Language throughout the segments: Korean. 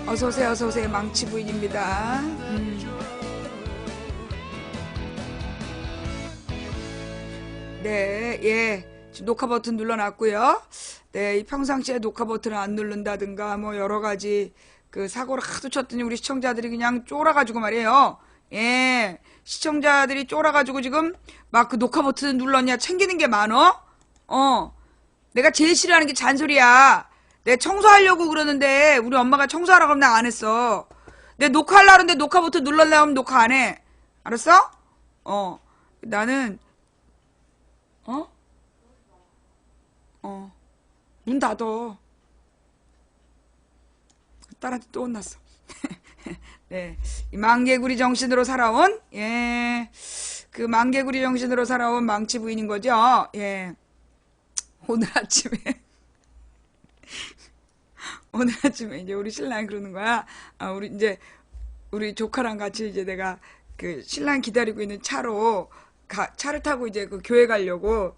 어서오세요, 어서오세요. 망치 부인입니다. 네, 예. 지금 녹화 버튼 눌러놨고요. 네, 이 평상시에 녹화 버튼을 안 누른다든가, 뭐, 여러 가지, 그, 사고를 하도 쳤더니 우리 시청자들이 그냥 쫄아가지고 말이에요. 예. 시청자들이 쫄아가지고 지금 막 그 녹화 버튼 눌렀냐 챙기는 게 많어? 내가 제일 싫어하는 게 잔소리야. 내 청소하려고 그러는데 우리 엄마가 청소하라고 하면 나 안 했어. 내 녹화하려고 하는데 녹화 버튼 눌러려고 하면 녹화 안 해. 알았어? 나는 어? 어. 문 닫어. 딸한테 또 혼났어. 네. 이 망개구리 정신으로 살아온, 예. 그 망개구리 정신으로 살아온 망치 부인인 거죠? 예. 오늘 아침에, 오늘 아침에 이제 우리 신랑이 그러는 거야. 우리 이제, 우리 조카랑 같이 이제 내가 그 신랑 기다리고 있는 차로, 차를 타고 이제 그 교회 가려고,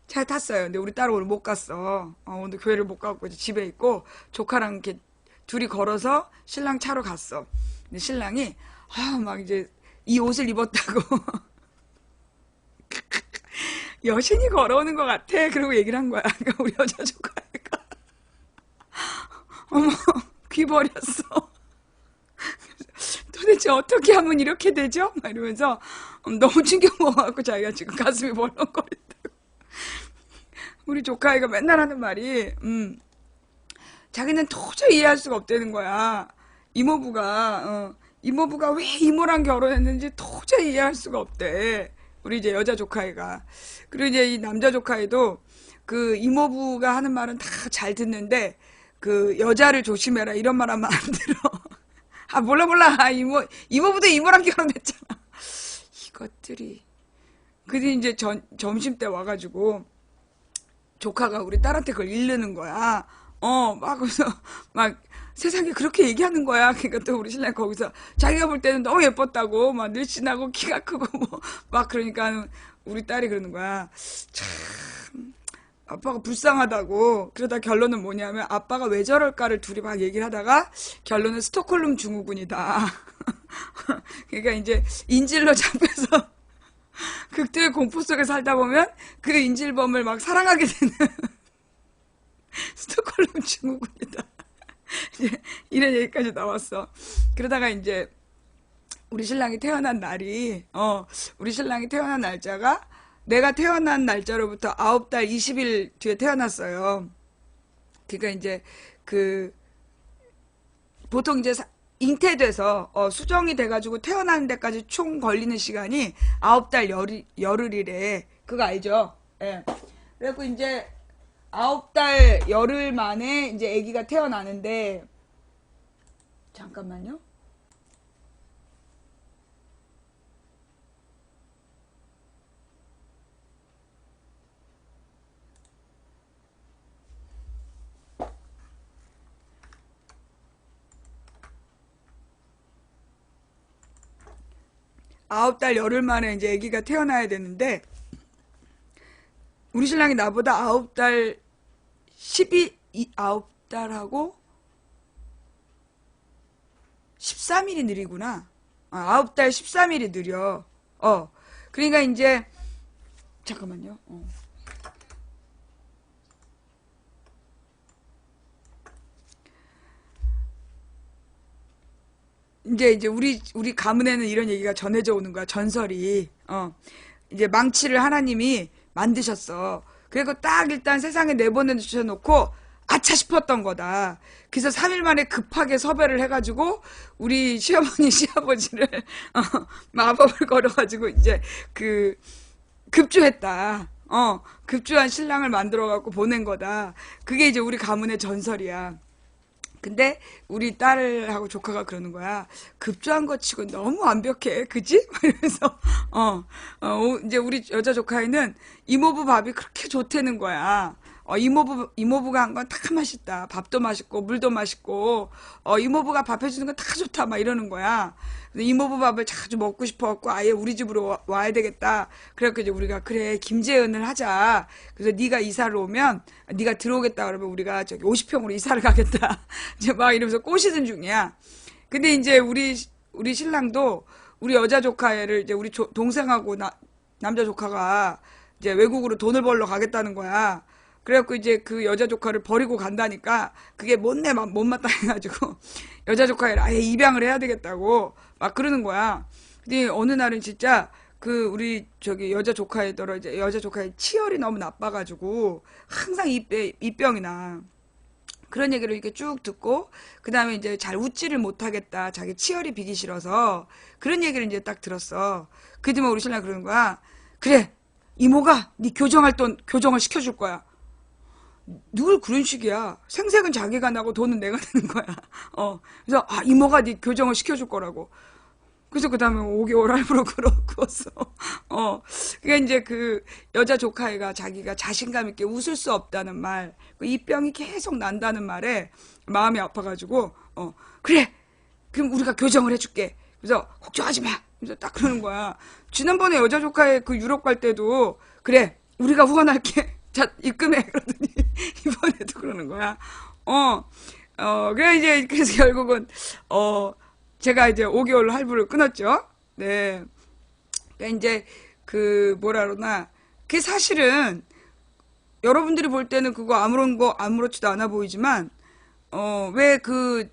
차에 탔어요. 근데 우리 딸은 오늘 못 갔어. 오늘 교회를 못 가고 이제 집에 있고, 조카랑 이렇게 둘이 걸어서 신랑 차로 갔어. 근데 신랑이 막 이제 이 옷을 입었다고 여신이 걸어오는 것 같아. 그러고 얘기를 한 거야. 그러니까 우리 여자 조카가 어머 귀 버렸어. 도대체 어떻게 하면 이렇게 되죠? 막 이러면서 너무 충격 먹어갖고 자기가 지금 가슴이 벌렁거린다고. 우리 조카애가 맨날 하는 말이 자기는 도저히 이해할 수가 없다는 거야. 이모부가 왜 이모랑 결혼했는지 도저히 이해할 수가 없대. 우리 이제 여자 조카애가. 그리고 이제 이 남자 조카애도 그 이모부가 하는 말은 다 잘 듣는데 그 여자를 조심해라 이런 말 하면 안 들어. 몰라. 이모부도 이모랑 결혼했잖아. 이것들이. 근데 이제 점심 때 와가지고 조카가 우리 딸한테 그걸 일르는 거야. 그래서, 막, 세상에 그렇게 얘기하는 거야. 그러니까 또 우리 신랑이 거기서 자기가 볼 때는 너무 예뻤다고, 막 늘씬하고 키가 크고, 뭐, 막 그러니까 우리 딸이 그러는 거야. 참, 아빠가 불쌍하다고. 그러다 결론은 뭐냐면, 아빠가 왜 저럴까를 둘이 막 얘기를 하다가, 결론은 스톡홀름 증후군이다. 그러니까 이제 인질로 잡혀서, 극도의 공포 속에 살다 보면, 그 인질범을 막 사랑하게 되는, 스톡홀름 증후군이다. 이제 이런 얘기까지 나왔어. 그러다가 이제 우리 신랑이 태어난 날이 우리 신랑이 태어난 날짜가 내가 태어난 날짜로부터 9달 20일 뒤에 태어났어요. 그러니까 이제 그 보통 이제 잉태돼서 수정이 돼가지고 태어나는 데까지 총 걸리는 시간이 9달 열흘이래. 그거 알죠? 예. 그래갖고 이제 9달 열흘 만에 이제 아기가 태어나는데 잠깐만요. 9달 열흘 만에 이제 아기가 태어나야 되는데 우리 신랑이 나보다 9달 9달하고 13일이 느리구나. 9달 13일이 느려. 그러니까 이제, 잠깐만요. 이제 우리 가문에는 이런 얘기가 전해져 오는 거야. 전설이. 이제 망치를 하나님이 만드셨어. 그리고 딱 일단 세상에 내보내 주셔놓고 아차 싶었던 거다. 그래서 3일 만에 급하게 섭외를 해가지고 우리 시어머니 시아버지를 마법을 걸어가지고 이제 그 급주했다. 급주한 신랑을 만들어갖고 보낸 거다. 그게 이제 우리 가문의 전설이야. 근데 우리 딸하고 조카가 그러는 거야. 급조한 거 치고 너무 완벽해. 그지? 이러면서 이제 우리 여자 조카애는 이모부 밥이 그렇게 좋다는 거야. 이모부가 한 건 다 맛있다. 밥도 맛있고 물도 맛있고 이모부가 밥 해주는 건 다 좋다 막 이러는 거야. 근데 이모부 밥을 자주 먹고 싶어갖고 아예 우리 집으로 와야 되겠다. 그래갖고 이제 우리가 그래 김재은을 하자. 그래서 네가 이사를 오면 네가 들어오겠다 그러면 우리가 저기 50평으로 이사를 가겠다. 이제 막 이러면서 꼬시던 중이야. 근데 이제 우리 신랑도 우리 여자 조카애를 이제 우리 동생하고 남자 조카가 이제 외국으로 돈을 벌러 가겠다는 거야. 그래갖고 이제 그 여자 조카를 버리고 간다니까 그게 못마땅 해가지고 여자 조카애를 아예 입양을 해야 되겠다고 막 그러는 거야. 근데 어느 날은 진짜 그 우리 저기 여자 조카애더러 이제 여자 조카의 치열이 너무 나빠가지고 항상 입병이 나. 그런 얘기를 이렇게 쭉 듣고 그 다음에 이제 잘 웃지를 못하겠다. 자기 치열이 비기 싫어서 그런 얘기를 이제 딱 들었어. 그랬더니 우리 신랑이 그러는 거야. 그래 이모가 네 교정할 돈 교정을 시켜줄 거야. 늘 그런 식이야. 생색은 자기가 나고 돈은 내가 내는 거야. 그래서 이모가 네 교정을 시켜줄 거라고. 그래서 그 다음에 5개월 할부로 그었어. 그게 이제 그 여자 조카애가 자기가 자신감 있게 웃을 수 없다는 말, 이 병이 계속 난다는 말에 마음이 아파가지고, 그래! 그럼 우리가 교정을 해줄게. 그래서 걱정하지 마. 그래서 딱 그러는 거야. 지난번에 여자 조카애 그 유럽 갈 때도, 그래! 우리가 후원할게. 자, 입금해. 그러더니, 이번에도 그러는 거야. 그래, 이제, 그래서 결국은, 제가 이제 5개월 할부를 끊었죠. 네. 그러니까 이제 그 뭐라 그러나 그게 사실은 여러분들이 볼 때는 그거 아무렇지도 않아 보이지만 왜 그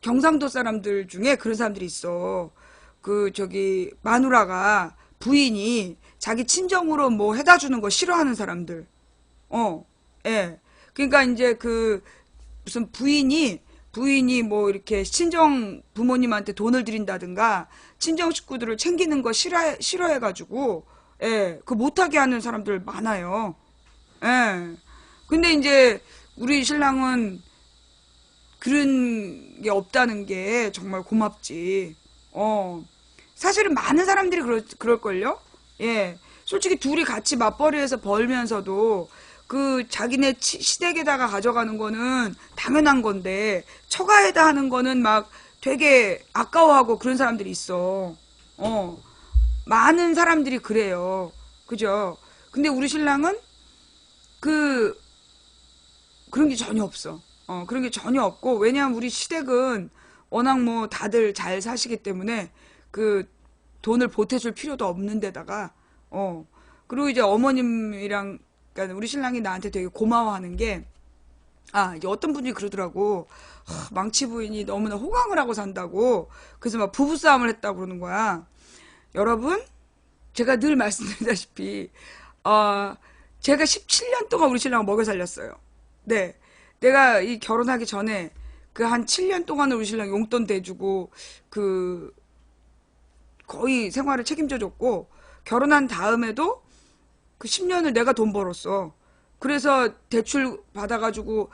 경상도 사람들 중에 그런 사람들이 있어. 그 저기 마누라가 부인이 자기 친정으로 뭐 해다 주는 거 싫어하는 사람들. 예. 그러니까 이제 그 무슨 부인이 뭐 이렇게 친정 부모님한테 돈을 드린다든가 친정 식구들을 챙기는 거 싫어해가지고 그 못하게 하는 사람들 많아요. 근데 이제 우리 신랑은 그런 게 없다는 게 정말 고맙지. 사실은 많은 사람들이 그럴걸요? 예. 솔직히 둘이 같이 맞벌이해서 벌면서도 그 자기네 시댁에다가 가져가는 거는 당연한 건데 처가에다 하는 거는 막 되게 아까워하고 그런 사람들이 있어. 많은 사람들이 그래요. 그죠? 근데 우리 신랑은 그런 게 전혀 없어. 그런 게 전혀 없고 왜냐면 우리 시댁은 워낙 뭐 다들 잘 사시기 때문에 그 돈을 보태줄 필요도 없는 데다가 그리고 이제 어머님이랑 그러니까 우리 신랑이 나한테 되게 고마워하는 게 이제 어떤 분이 그러더라고. 망치 부인이 너무나 호강을 하고 산다고. 그래서 막 부부싸움을 했다고 그러는 거야. 여러분, 제가 늘 말씀드리다시피, 제가 17년 동안 우리 신랑을 먹여 살렸어요. 네. 내가 이 결혼하기 전에 그 한 7년 동안을 우리 신랑 용돈 대주고, 거의 생활을 책임져 줬고, 결혼한 다음에도 그 10년을 내가 돈 벌었어. 그래서 대출 받아가지고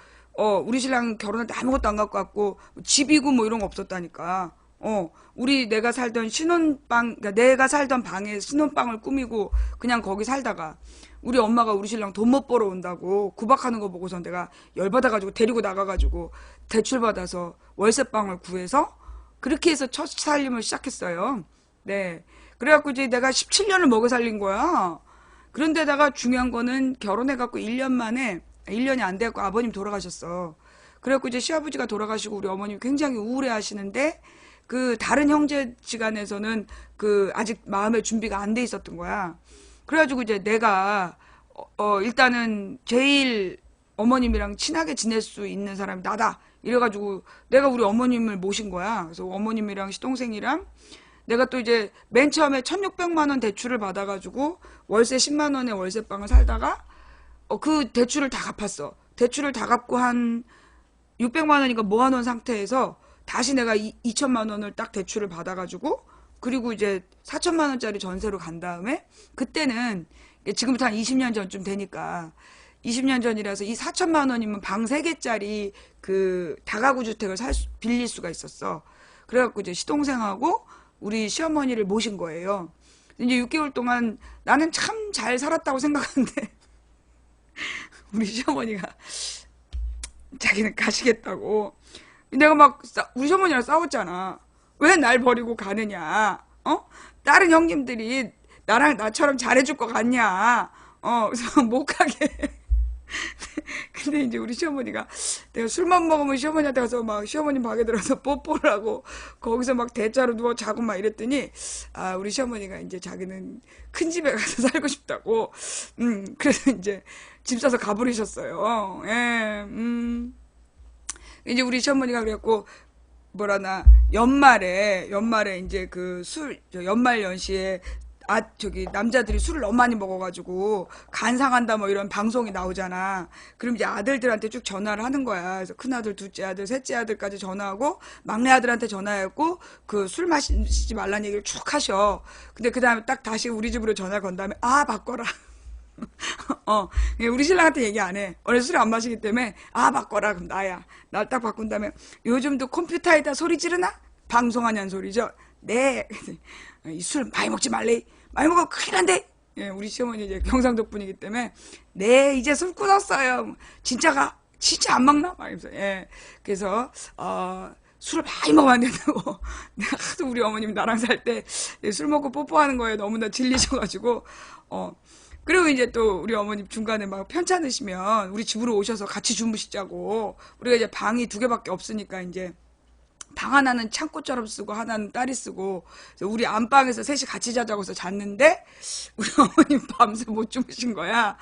우리 신랑 결혼할 때 아무것도 안 갖고 왔고 집이고 뭐 이런 거 없었다니까. 내가 살던 신혼방, 그러니까 내가 살던 방에 신혼방을 꾸미고 그냥 거기 살다가 우리 엄마가 우리 신랑 돈 못 벌어 온다고 구박하는 거 보고서 내가 열받아가지고 데리고 나가가지고 대출 받아서 월세방을 구해서 그렇게 해서 첫 살림을 시작했어요. 네. 그래갖고 이제 내가 17년을 먹여 살린 거야. 그런데다가 중요한 거는 결혼해갖고 1년 만에, 1년이 안 돼갖고 아버님 돌아가셨어. 그래갖고 이제 시아버지가 돌아가시고 우리 어머님이 굉장히 우울해 하시는데, 그 다른 형제지간에서는 그 아직 마음의 준비가 안 돼 있었던 거야. 그래가지고 이제 내가, 일단은 제일 어머님이랑 친하게 지낼 수 있는 사람이 나다. 이래가지고 내가 우리 어머님을 모신 거야. 그래서 어머님이랑 시동생이랑 내가 또 이제 맨 처음에 1,600만 원 대출을 받아가지고 월세 10만 원에 월세방을 살다가 그 대출을 다 갚았어. 대출을 다 갚고 한 600만 원인가 모아놓은 상태에서 다시 내가 2천만 원을 딱 대출을 받아가지고 그리고 이제 4천만 원짜리 전세로 간 다음에 그때는 지금부터 한 20년 전쯤 되니까 20년 전이라서 이 4천만 원이면 방 3개짜리 그 다가구 주택을 빌릴 수가 있었어. 그래갖고 이제 시동생하고 우리 시어머니를 모신 거예요. 이제 6개월 동안 나는 참 잘 살았다고 생각하는데 우리 시어머니가 자기는 가시겠다고. 내가 막 우리 시어머니랑 싸웠잖아. 왜 날 버리고 가느냐? 어? 다른 형님들이 나처럼 잘해줄 것 같냐? 그래서 못 가게. 근데 이제 우리 시어머니가 내가 술만 먹으면 시어머니한테 가서 막 시어머니 방에 들어서 뽀뽀를 하고 거기서 막 대자로 누워 자고 막 이랬더니 우리 시어머니가 이제 자기는 큰 집에 가서 살고 싶다고 그래서 이제 집 사서 가버리셨어요. 예, 이제 우리 시어머니가 그래갖고 뭐라나 연말에 이제 연말 연시에 저기 남자들이 술을 너무 많이 먹어가지고 간 상한다 뭐 이런 방송이 나오잖아. 그럼 이제 아들들한테 쭉 전화를 하는 거야. 그래서 큰아들, 둘째 아들, 셋째 아들까지 전화하고 막내 아들한테 전화했고 그 술 마시지 말라는 얘기를 쭉 하셔. 근데 그 다음에 딱 다시 우리 집으로 전화를 건 다음에 바꿔라. 우리 신랑한테 얘기 안 해. 원래 술을 안 마시기 때문에 바꿔라. 그럼 나야. 날 딱 바꾼 다음에 요즘도 컴퓨터에다 소리 지르나? 방송하냐는 소리죠. 네. 이 술 많이 먹지 말래. 많이 먹으면 큰일 난대. 예, 우리 시어머니 이제 경상도 분이기 때문에 네 이제 술 끊었어요. 진짜 안 먹나? 막 이러면서 예. 그래서 술을 많이 먹으면 안 된다고. 내가 하도 우리 어머님이 나랑 살 때 술 먹고 뽀뽀하는 거에 너무나 질리셔가지고 그리고 이제 또 우리 어머님 중간에 막 편찮으시면 우리 집으로 오셔서 같이 주무시자고. 우리가 이제 방이 2개밖에 없으니까 이제 방 하나는 창고처럼 쓰고 하나는 딸이 쓰고 우리 안방에서 셋이 같이 자자고 해서 잤는데 우리 어머님 밤새 못 주무신 거야.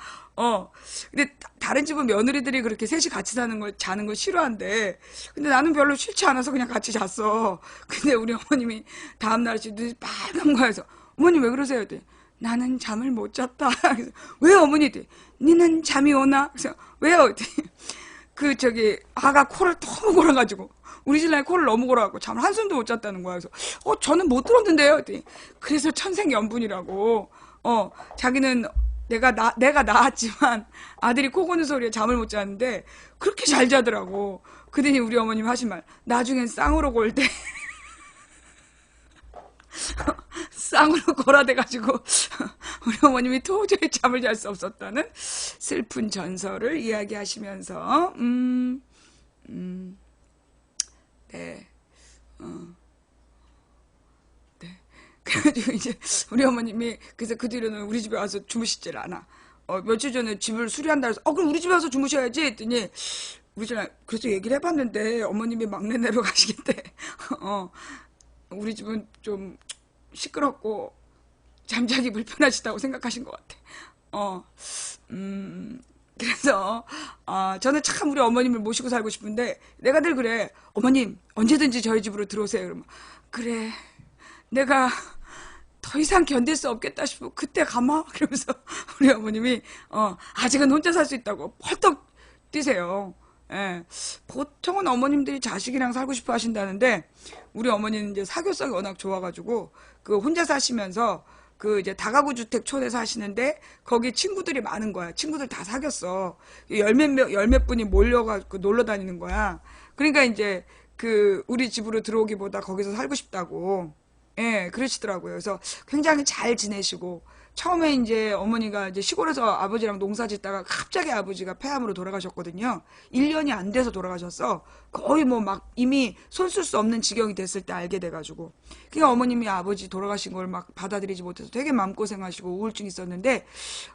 근데 다른 집은 며느리들이 그렇게 셋이 같이 자는 걸 싫어한대. 근데 나는 별로 싫지 않아서 그냥 같이 잤어. 근데 우리 어머님이 다음날 눈이 빨간 거야. 그래서 어머님 왜 그러세요? 그랬더니 나는 잠을 못 잤다. 그래서 왜요 어머니? 니는 잠이 오나? 그래서 왜요? 그랬더니 아가 코를 너무 골아가지고 우리 신랑이 코를 너무 골아갖고 잠을 한숨도 못 잤다는 거야. 그래서 저는 못 들었는데요. 그래서 천생연분이라고. 자기는 내가 낳았지만 아들이 코 고는 소리에 잠을 못 자는데 그렇게 잘 자더라고. 그러더니 우리 어머님 하신 말 나중엔 쌍으로 골 때 쌍으로 골아대가지고 우리 어머님이 도저히 잠을 잘 수 없었다는 슬픈 전설을 이야기하시면서 네. 네. 그래가지고 이제 우리 어머님이 그래서 그 뒤로는 우리 집에 와서 주무시질 않아. 며칠 전에 집을 수리한다 해서 그럼 우리 집에 와서 주무셔야지 했더니 우리 집에 그래서 얘기를 해봤는데 어머님이 막내 내려가시겠대. 우리 집은 좀 시끄럽고 잠자기 불편하시다고 생각하신 것 같아. 그래서 저는 참 우리 어머님을 모시고 살고 싶은데 내가 늘 그래. 어머님 언제든지 저희 집으로 들어오세요. 그러면 그래 내가 더 이상 견딜 수 없겠다 싶으면 그때 가마. 그러면서 우리 어머님이 아직은 혼자 살 수 있다고 펄떡 뛰세요. 예. 보통은 어머님들이 자식이랑 살고 싶어 하신다는데 우리 어머니는 이제 사교성이 워낙 좋아가지고 그 혼자 사시면서 그 이제 다가구 주택 촌에 사시는데 거기 친구들이 많은 거야. 친구들 다 사귀었어. 열몇 분이 몰려가지고 놀러 다니는 거야. 그러니까 이제 그 우리 집으로 들어오기보다 거기서 살고 싶다고. 예, 그러시더라고요. 그래서 굉장히 잘 지내시고 처음에 이제 어머니가 이제 시골에서 아버지랑 농사 짓다가 갑자기 아버지가 폐암으로 돌아가셨거든요. 1년이 안 돼서 돌아가셨어. 거의 뭐 막 이미 손 쓸 수 없는 지경이 됐을 때 알게 돼가지고. 그러니까 어머님이 아버지 돌아가신 걸 막 받아들이지 못해서 되게 마음고생하시고 우울증 있었는데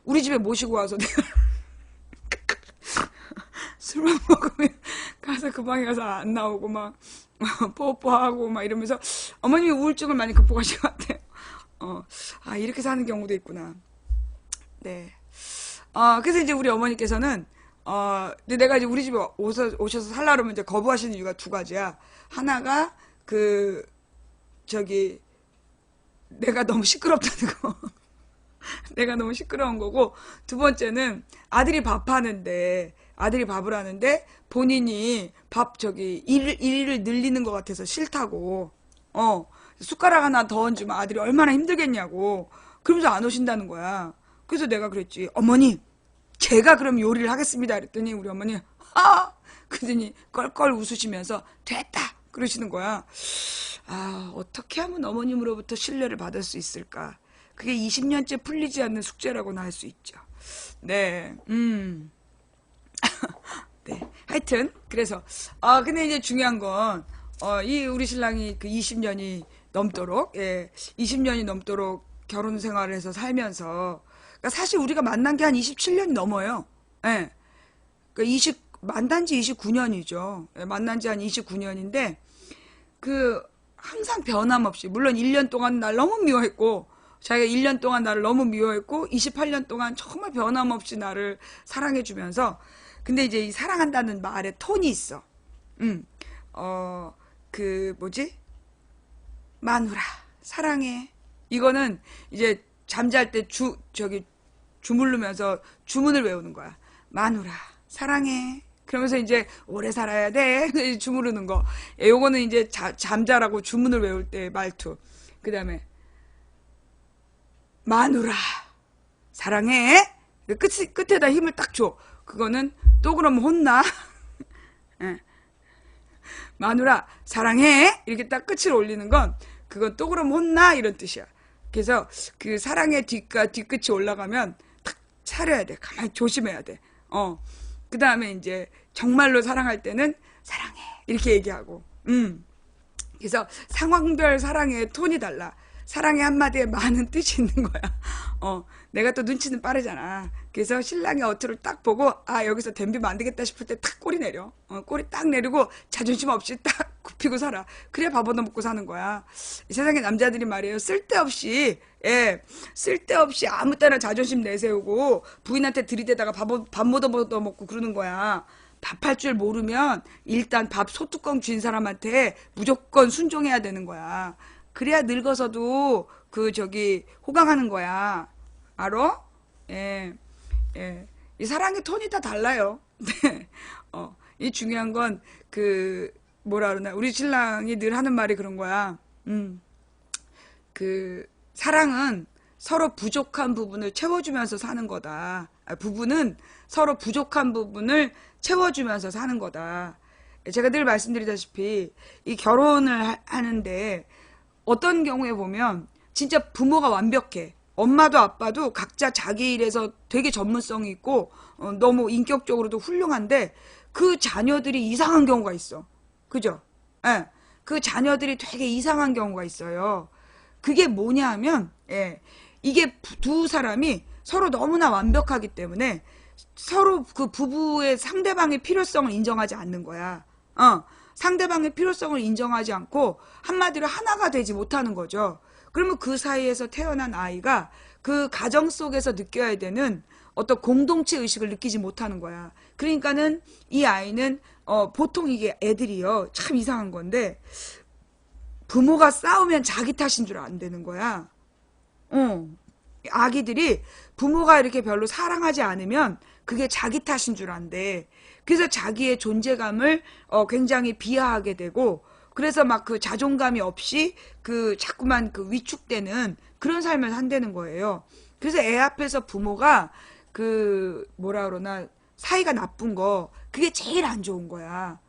우리 집에 모시고 와서 내가 술만 먹으면 가서 그 방에 가서 안 나오고 막 뽀뽀하고 막 이러면서 어머님이 우울증을 많이 극복하신 것 같아요. 이렇게 사는 경우도 있구나. 네. 그래서 이제 우리 어머니께서는, 근데 내가 이제 우리 집에 오셔서 살라 그러면 이제 거부하시는 이유가 2가지야. 하나가, 내가 너무 시끄럽다는 거. 내가 너무 시끄러운 거고, 2번째는 아들이 밥을 하는데, 본인이 일을 늘리는 것 같아서 싫다고, 숟가락 하나 더 얹으면 아들이 얼마나 힘들겠냐고. 그러면서 안 오신다는 거야. 그래서 내가 그랬지. 어머니, 제가 그럼 요리를 하겠습니다. 그랬더니 우리 어머니, 그러더니 껄껄 웃으시면서 됐다. 그러시는 거야. 어떻게 하면 어머님으로부터 신뢰를 받을 수 있을까? 그게 20년째 풀리지 않는 숙제라고나 할 수 있죠. 네, 네. 하여튼, 그래서, 근데 이제 중요한 건, 이 우리 신랑이 그 20년이 넘도록, 20년이 넘도록 결혼 생활을 해서 살면서, 그러니까 사실 우리가 만난 게 한 27년이 넘어요. 예. 그러니까 만난 지 29년이죠. 만난 지 한 29년인데, 항상 변함없이, 물론 1년 동안 날 너무 미워했고, 자기가 1년 동안 나를 너무 미워했고, 28년 동안 정말 변함없이 나를 사랑해주면서, 근데 이제 이 사랑한다는 말에 톤이 있어. 음, 뭐지? 마누라, 사랑해. 이거는 이제 잠잘 때 주무르면서 주문을 외우는 거야. 마누라, 사랑해. 그러면서 이제 오래 살아야 돼. 주무르는 거. 요거는 이제 잠자라고 주문을 외울 때 말투. 그 다음에, 마누라, 사랑해. 끝에다 힘을 딱 줘. 그거는 또 그러면 혼나. 예. 마누라, 사랑해. 이렇게 딱 끝을 올리는 건, 그건 또 그러면 혼나. 이런 뜻이야. 그래서 그 사랑의 뒤끝이 올라가면 탁 차려야 돼. 가만히 조심해야 돼. 그 다음에 이제 정말로 사랑할 때는 사랑해. 이렇게 얘기하고. 그래서 상황별 사랑의 톤이 달라. 사랑의 한마디에 많은 뜻이 있는 거야. 내가 또 눈치는 빠르잖아. 그래서 신랑의 어투를 딱 보고, 여기서 덤비면 안 되겠다 싶을 때 탁 꼬리 내려. 꼬리 딱 내리고 자존심 없이 딱 굽히고 살아. 그래야 밥 얻어먹고 사는 거야. 이 세상의 남자들이 말이에요. 쓸데없이 아무 때나 자존심 내세우고 부인한테 들이대다가 밥 못 얻어먹고 그러는 거야. 밥할 줄 모르면 일단 밥 소뚜껑 쥔 사람한테 무조건 순종해야 되는 거야. 그래야 늙어서도 호강하는 거야. 알아? 예. 이 사랑의 톤이 다 달라요. 네. 이 중요한 건 뭐라 그러나 우리 신랑이 늘 하는 말이 그런 거야. 사랑은 서로 부족한 부분을 채워주면서 사는 거다. 부부는 서로 부족한 부분을 채워주면서 사는 거다. 제가 늘 말씀드리다시피 이 결혼을 하는데 어떤 경우에 보면 진짜 부모가 완벽해. 엄마도 아빠도 각자 자기 일에서 되게 전문성이 있고 너무 인격적으로도 훌륭한데 그 자녀들이 이상한 경우가 있어. 그죠? 예. 그 자녀들이 되게 이상한 경우가 있어요. 그게 뭐냐 하면 이게 두 사람이 서로 너무나 완벽하기 때문에 서로 그 부부의 상대방의 필요성을 인정하지 않는 거야. 상대방의 필요성을 인정하지 않고 한마디로 하나가 되지 못하는 거죠. 그러면 그 사이에서 태어난 아이가 그 가정 속에서 느껴야 되는 어떤 공동체 의식을 느끼지 못하는 거야. 그러니까는 이 아이는 보통 이게 애들이요. 참 이상한 건데 부모가 싸우면 자기 탓인 줄 안 되는 거야. 아기들이 부모가 이렇게 별로 사랑하지 않으면 그게 자기 탓인 줄 안대. 그래서 자기의 존재감을 굉장히 비하하게 되고 그래서 막 그 자존감이 없이 자꾸만 위축되는 그런 삶을 산다는 거예요. 그래서 애 앞에서 부모가 뭐라 그러나 사이가 나쁜 거 그게 제일 안 좋은 거야.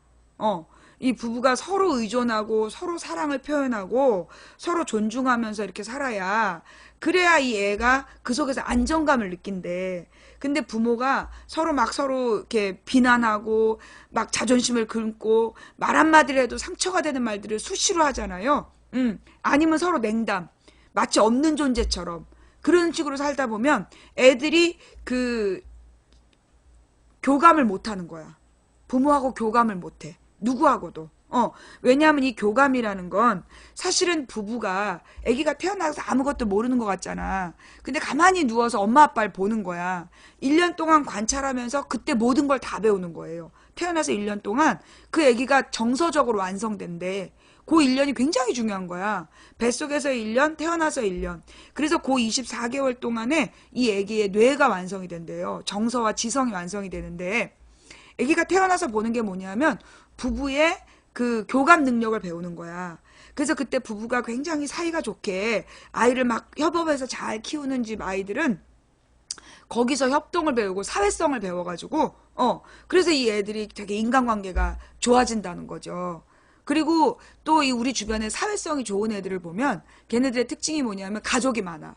이 부부가 서로 의존하고 서로 사랑을 표현하고 서로 존중하면서 이렇게 살아야 그래야 이 애가 그 속에서 안정감을 느낀대. 근데 부모가 서로 이렇게 비난하고 막 자존심을 긁고 말 한마디를 해도 상처가 되는 말들을 수시로 하잖아요. 아니면 서로 냉담. 마치 없는 존재처럼. 그런 식으로 살다 보면 애들이 교감을 못 하는 거야. 부모하고 교감을 못 해. 누구하고도. 왜냐하면 이 교감이라는 건 사실은 부부가 아기가 태어나서 아무것도 모르는 것 같잖아. 근데 가만히 누워서 엄마 아빠를 보는 거야. 1년 동안 관찰하면서 그때 모든 걸 다 배우는 거예요. 태어나서 1년 동안 그 아기가 정서적으로 완성된대. 그 1년이 굉장히 중요한 거야. 뱃속에서 1년, 태어나서 1년. 그래서 그 24개월 동안에 이 아기의 뇌가 완성이 된대요. 정서와 지성이 완성이 되는데 아기가 태어나서 보는 게 뭐냐면 부부의 교감 능력을 배우는 거야. 그래서 그때 부부가 굉장히 사이가 좋게 아이를 막 협업해서 잘 키우는 집 아이들은 거기서 협동을 배우고 사회성을 배워가지고 그래서 이 애들이 되게 인간관계가 좋아진다는 거죠. 그리고 또 이 우리 주변에 사회성이 좋은 애들을 보면 걔네들의 특징이 뭐냐면 가족이 많아.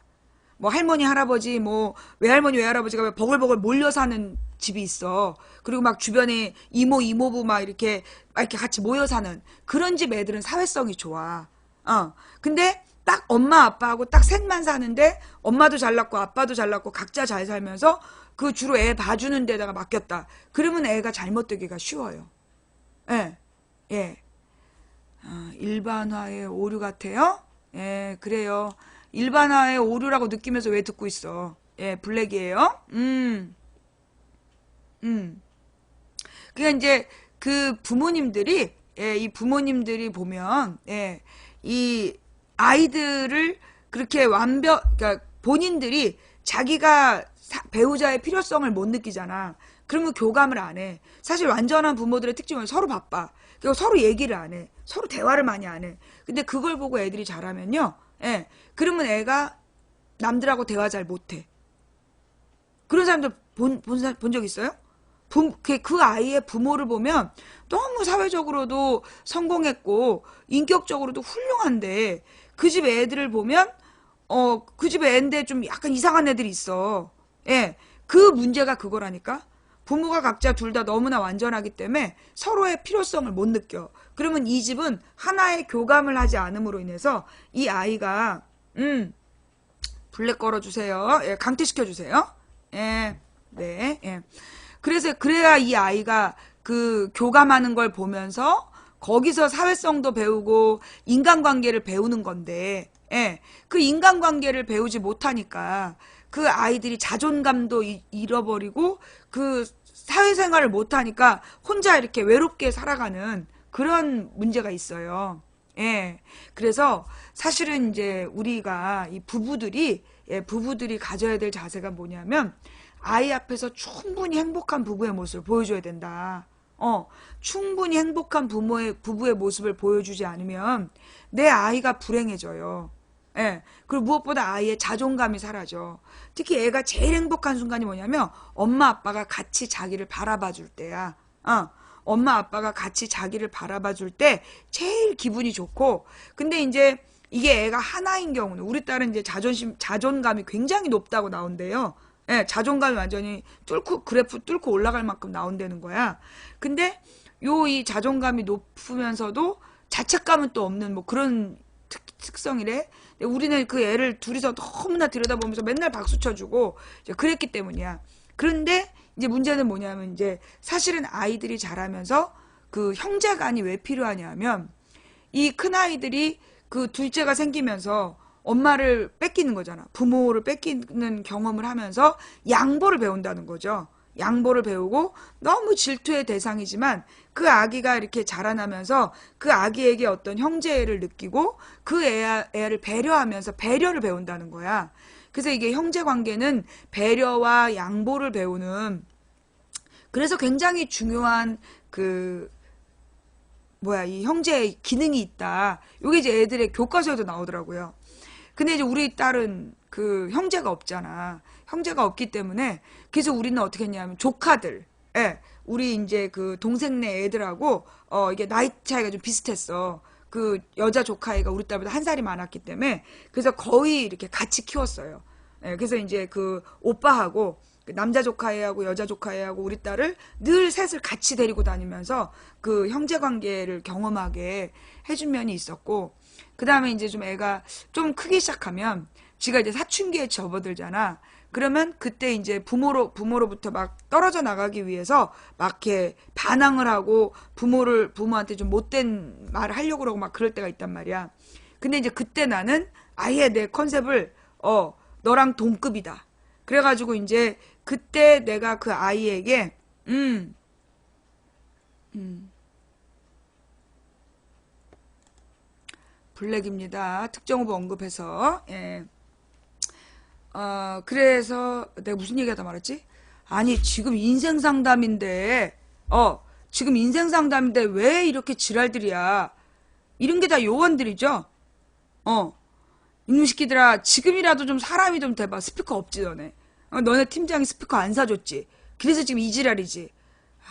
뭐 할머니 할아버지 뭐 외할머니 외할아버지가 버글버글 몰려 사는 집이 있어. 그리고 막 주변에 이모 이모부 막 이렇게 같이 모여 사는 그런 집 애들은 사회성이 좋아. 근데 딱 엄마 아빠하고 딱 셋만 사는데 엄마도 잘났고 아빠도 잘났고 각자 잘 살면서 그 주로 애 봐주는 데다가 맡겼다. 그러면 애가 잘못되기가 쉬워요. 예, 예. 일반화의 오류 같아요? 예, 그래요. 일반화의 오류라고 느끼면서 왜 듣고 있어? 예, 블랙이에요. 음. 그러니까 이제 그 부모님들이 예, 이 부모님들이 보면 예, 이 아이들을 그렇게 그러니까 본인들이 자기가 배우자의 필요성을 못 느끼잖아. 그러면 교감을 안 해. 사실 완전한 부모들의 특징은 서로 바빠. 그리고 서로 얘기를 안 해. 서로 대화를 많이 안 해. 근데 그걸 보고 애들이 잘하면요. 예. 그러면 애가 남들하고 대화 잘 못해. 그런 사람들 본 적 있어요? 그 아이의 부모를 보면 너무 사회적으로도 성공했고 인격적으로도 훌륭한데 그 집 애들을 보면 그 집 애인데 좀 약간 이상한 애들이 있어. 예. 그 문제가 그거라니까. 부모가 각자 둘 다 너무나 완전하기 때문에 서로의 필요성을 못 느껴. 그러면 이 집은 하나의 교감을 하지 않음으로 인해서 이 아이가 블랙 걸어주세요. 예, 강퇴시켜주세요. 예, 네, 예. 그래야 이 아이가 그 교감하는 걸 보면서 거기서 사회성도 배우고 인간관계를 배우는 건데, 예. 그 인간관계를 배우지 못하니까 그 아이들이 자존감도 잃어버리고 그 사회생활을 못하니까 혼자 이렇게 외롭게 살아가는 그런 문제가 있어요. 예. 그래서 사실은 이제 우리가 이 부부들이 가져야 될 자세가 뭐냐면 아이 앞에서 충분히 행복한 부부의 모습을 보여줘야 된다. 충분히 행복한 부부의 모습을 보여주지 않으면 내 아이가 불행해져요. 예. 그리고 무엇보다 아이의 자존감이 사라져. 특히 애가 제일 행복한 순간이 뭐냐면 엄마 아빠가 같이 자기를 바라봐 줄 때야. 엄마 아빠가 같이 자기를 바라봐 줄 때 제일 기분이 좋고 근데 이제 이게 애가 하나인 경우는 우리 딸은 이제 자존감이 굉장히 높다고 나온대요. 예, 자존감이 완전히 그래프 뚫고 올라갈 만큼 나온다는 거야. 근데 이 자존감이 높으면서도 자책감은 또 없는 뭐 그런 특성이래. 우리는 그 애를 둘이서 너무나 들여다보면서 맨날 박수 쳐주고 이제 그랬기 때문이야. 그런데 이제 문제는 뭐냐면 이제 사실은 아이들이 자라면서 그 형제간이 왜 필요하냐면 이 큰아이들이 그 둘째가 생기면서 엄마를 뺏기는 거잖아. 부모를 뺏기는 경험을 하면서 양보를 배운다는 거죠. 양보를 배우고 너무 질투의 대상이지만 그 아기가 이렇게 자라나면서 그 아기에게 어떤 형제를 느끼고 그 애를 배려하면서 배려를 배운다는 거야. 그래서 이게 형제 관계는 배려와 양보를 배우는 그래서 굉장히 중요한 이 형제의 기능이 있다. 이게 이제 애들의 교과서에도 나오더라고요. 근데 이제 우리 딸은 그 형제가 없잖아. 형제가 없기 때문에 그래서 우리는 어떻게 했냐면 조카들, 예, 우리 이제 그 동생네 애들하고 이게 나이 차이가 좀 비슷했어. 그 여자 조카애가 우리 딸보다 한 살이 많았기 때문에 그래서 거의 이렇게 같이 키웠어요. 예, 그래서 이제 그 오빠하고 그 남자 조카애하고 여자 조카애하고 우리 딸을 늘 셋을 같이 데리고 다니면서 그 형제 관계를 경험하게 해준 면이 있었고 그 다음에 이제 좀 애가 좀 크기 시작하면 지가 이제 사춘기에 접어들잖아. 그러면 그때 이제 부모로부터 막 떨어져 나가기 위해서 막 이렇게 반항을 하고 부모한테 좀 못된 말을 하려고 그러고 막 그럴 때가 있단 말이야. 근데 이제 그때 나는 아예 내 컨셉을 너랑 동급이다. 그래가지고 이제 그때 내가 그 아이에게 음, 블랙입니다. 특정 후보 언급해서 예. 그래서 내가 무슨 얘기하다 말았지? 아니 지금 인생 상담인데 지금 인생 상담인데 왜 이렇게 지랄들이야? 이런 게 다 요원들이죠? 이놈 새끼들아 지금이라도 좀 사람이 좀 돼봐. 스피커 없지 너네. 너네 팀장이 스피커 안 사줬지. 그래서 지금 이 지랄이지.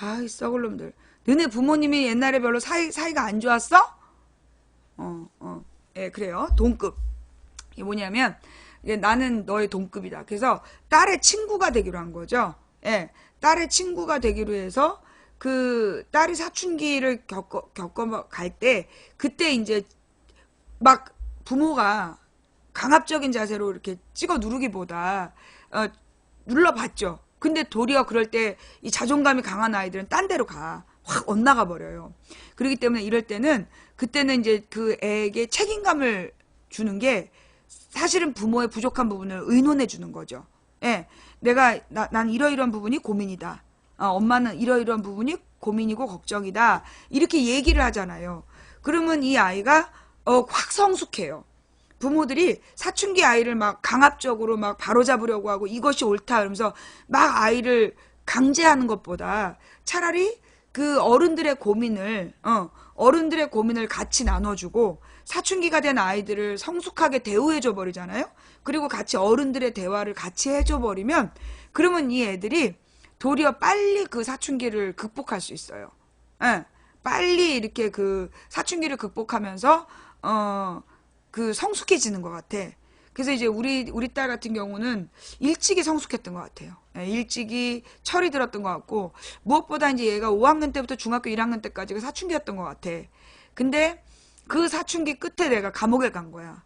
아이 썩을 놈들. 너네 부모님이 옛날에 별로 사이가 안 좋았어? 예, 그래요. 동급. 이게 뭐냐면 이게 나는 너의 동급이다. 그래서 딸의 친구가 되기로 한 거죠. 예, 딸의 친구가 되기로 해서 그 딸이 사춘기를 겪어 갈 때, 그때 이제 막 부모가 강압적인 자세로 이렇게 찍어 누르기보다 눌러봤죠. 근데 도리어 그럴 때 이 자존감이 강한 아이들은 딴 데로 가. 확 엇나가 버려요. 그렇기 때문에 이럴 때는, 그때는 이제 그 애에게 책임감을 주는 게 사실은 부모의 부족한 부분을 의논해 주는 거죠. 예. 난 이러이러한 부분이 고민이다. 엄마는 이러이러한 부분이 고민이고 걱정이다. 이렇게 얘기를 하잖아요. 그러면 이 아이가 확 성숙해요. 부모들이 사춘기 아이를 막 강압적으로 막 바로잡으려고 하고 이것이 옳다 그러면서 막 아이를 강제하는 것보다 차라리 그 어른들의 고민을 같이 나눠주고 사춘기가 된 아이들을 성숙하게 대우해줘 버리잖아요. 그리고 같이 어른들의 대화를 같이 해줘 버리면, 그러면 이 애들이 도리어 빨리 그 사춘기를 극복할 수 있어요. 예, 빨리 이렇게 그 사춘기를 극복하면서 그 성숙해지는 것 같아. 그래서 이제 우리 딸 같은 경우는 일찍이 성숙했던 것 같아요. 예, 일찍이 철이 들었던 것 같고, 무엇보다 이제 얘가 5학년 때부터 중학교 1학년 때까지가 사춘기였던 것 같아. 근데 그 사춘기 끝에 내가 감옥에 간 거야.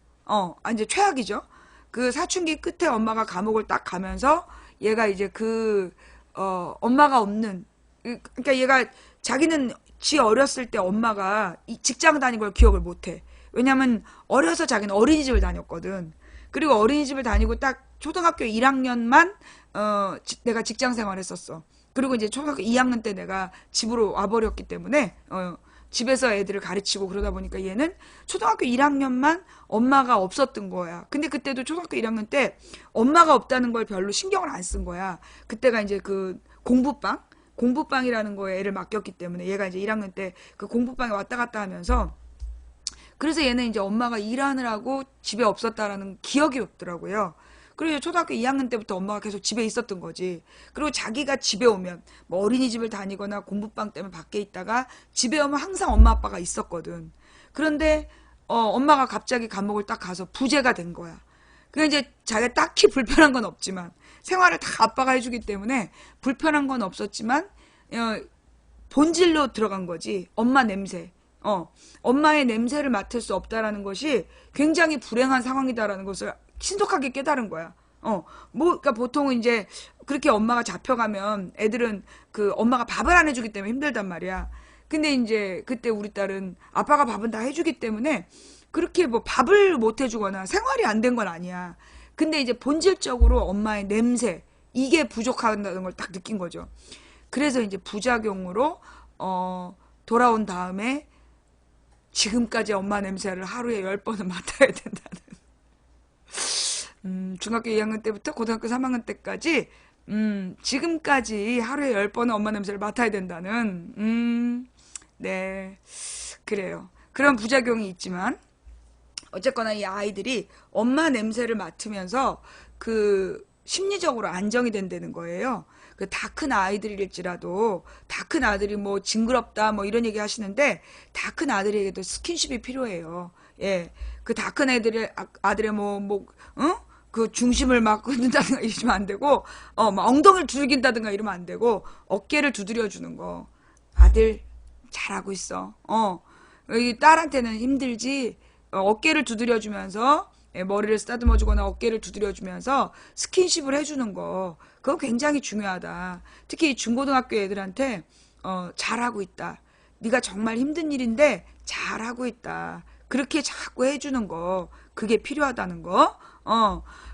이제 최악이죠. 그 사춘기 끝에 엄마가 감옥을 딱 가면서 얘가 이제 엄마가 없는, 그러니까 얘가 자기는 지 어렸을 때 엄마가 직장 다닌 걸 기억을 못 해. 왜냐면 어려서 자기는 어린이집을 다녔거든. 그리고 어린이집을 다니고 딱 초등학교 1학년만 내가 직장 생활했었어. 그리고 이제 초등학교 2학년 때 내가 집으로 와버렸기 때문에 집에서 애들을 가르치고 그러다 보니까 얘는 초등학교 1학년만 엄마가 없었던 거야. 근데 그때도 초등학교 1학년 때 엄마가 없다는 걸 별로 신경을 안 쓴 거야. 그때가 이제 그 공부방이라는 거에 애를 맡겼기 때문에 얘가 이제 1학년 때 그 공부방에 왔다 갔다 하면서, 그래서 얘는 이제 엄마가 일하느라고 집에 없었다라는 기억이 없더라고요. 그리고 이제 초등학교 2학년 때부터 엄마가 계속 집에 있었던 거지. 그리고 자기가 집에 오면 뭐 어린이집을 다니거나 공부방 때문에 밖에 있다가 집에 오면 항상 엄마 아빠가 있었거든. 그런데 엄마가 갑자기 감옥을 딱 가서 부재가 된 거야. 그게 이제 자기가 딱히 불편한 건 없지만 생활을 다 아빠가 해주기 때문에 불편한 건 없었지만 본질로 들어간 거지. 엄마 냄새. 엄마의 냄새를 맡을 수 없다라는 것이 굉장히 불행한 상황이다라는 것을 신속하게 깨달은 거야. 그러니까 보통은 이제 그렇게 엄마가 잡혀가면 애들은 그 엄마가 밥을 안 해주기 때문에 힘들단 말이야. 근데 이제 그때 우리 딸은 아빠가 밥은 다 해주기 때문에 그렇게 뭐 밥을 못 해주거나 생활이 안 된 건 아니야. 근데 이제 본질적으로 엄마의 냄새, 이게 부족하다는 걸 딱 느낀 거죠. 그래서 이제 부작용으로 돌아온 다음에 지금까지 엄마 냄새를 하루에 10번은 맡아야 된다는. 중학교 2학년 때부터 고등학교 3학년 때까지 지금까지 하루에 10번은 엄마 냄새를 맡아야 된다는. 네, 그래요. 그런 부작용이 있지만 어쨌거나 이 아이들이 엄마 냄새를 맡으면서 그 심리적으로 안정이 된다는 거예요. 그 다 큰 아이들일지라도, 다 큰 아들이 뭐 징그럽다 뭐 이런 얘기 하시는데, 다 큰 아들에게도 스킨십이 필요해요. 예. 그 다 큰 아들의 그 중심을 막 끊는다든가 이러면 안 되고, 막 엉덩이를 두들긴다든가 이러면 안 되고, 어깨를 두드려 주는 거. 아들, 잘하고 있어. 이 딸한테는 힘들지, 어깨를 두드려 주면서, 머리를 쓰다듬어 주거나 어깨를 두드려 주면서 스킨십을 해주는 거, 그거 굉장히 중요하다. 특히 중고등학교 애들한테 잘하고 있다, 네가 정말 힘든 일인데 잘하고 있다, 그렇게 자꾸 해주는 거, 그게 필요하다는 거.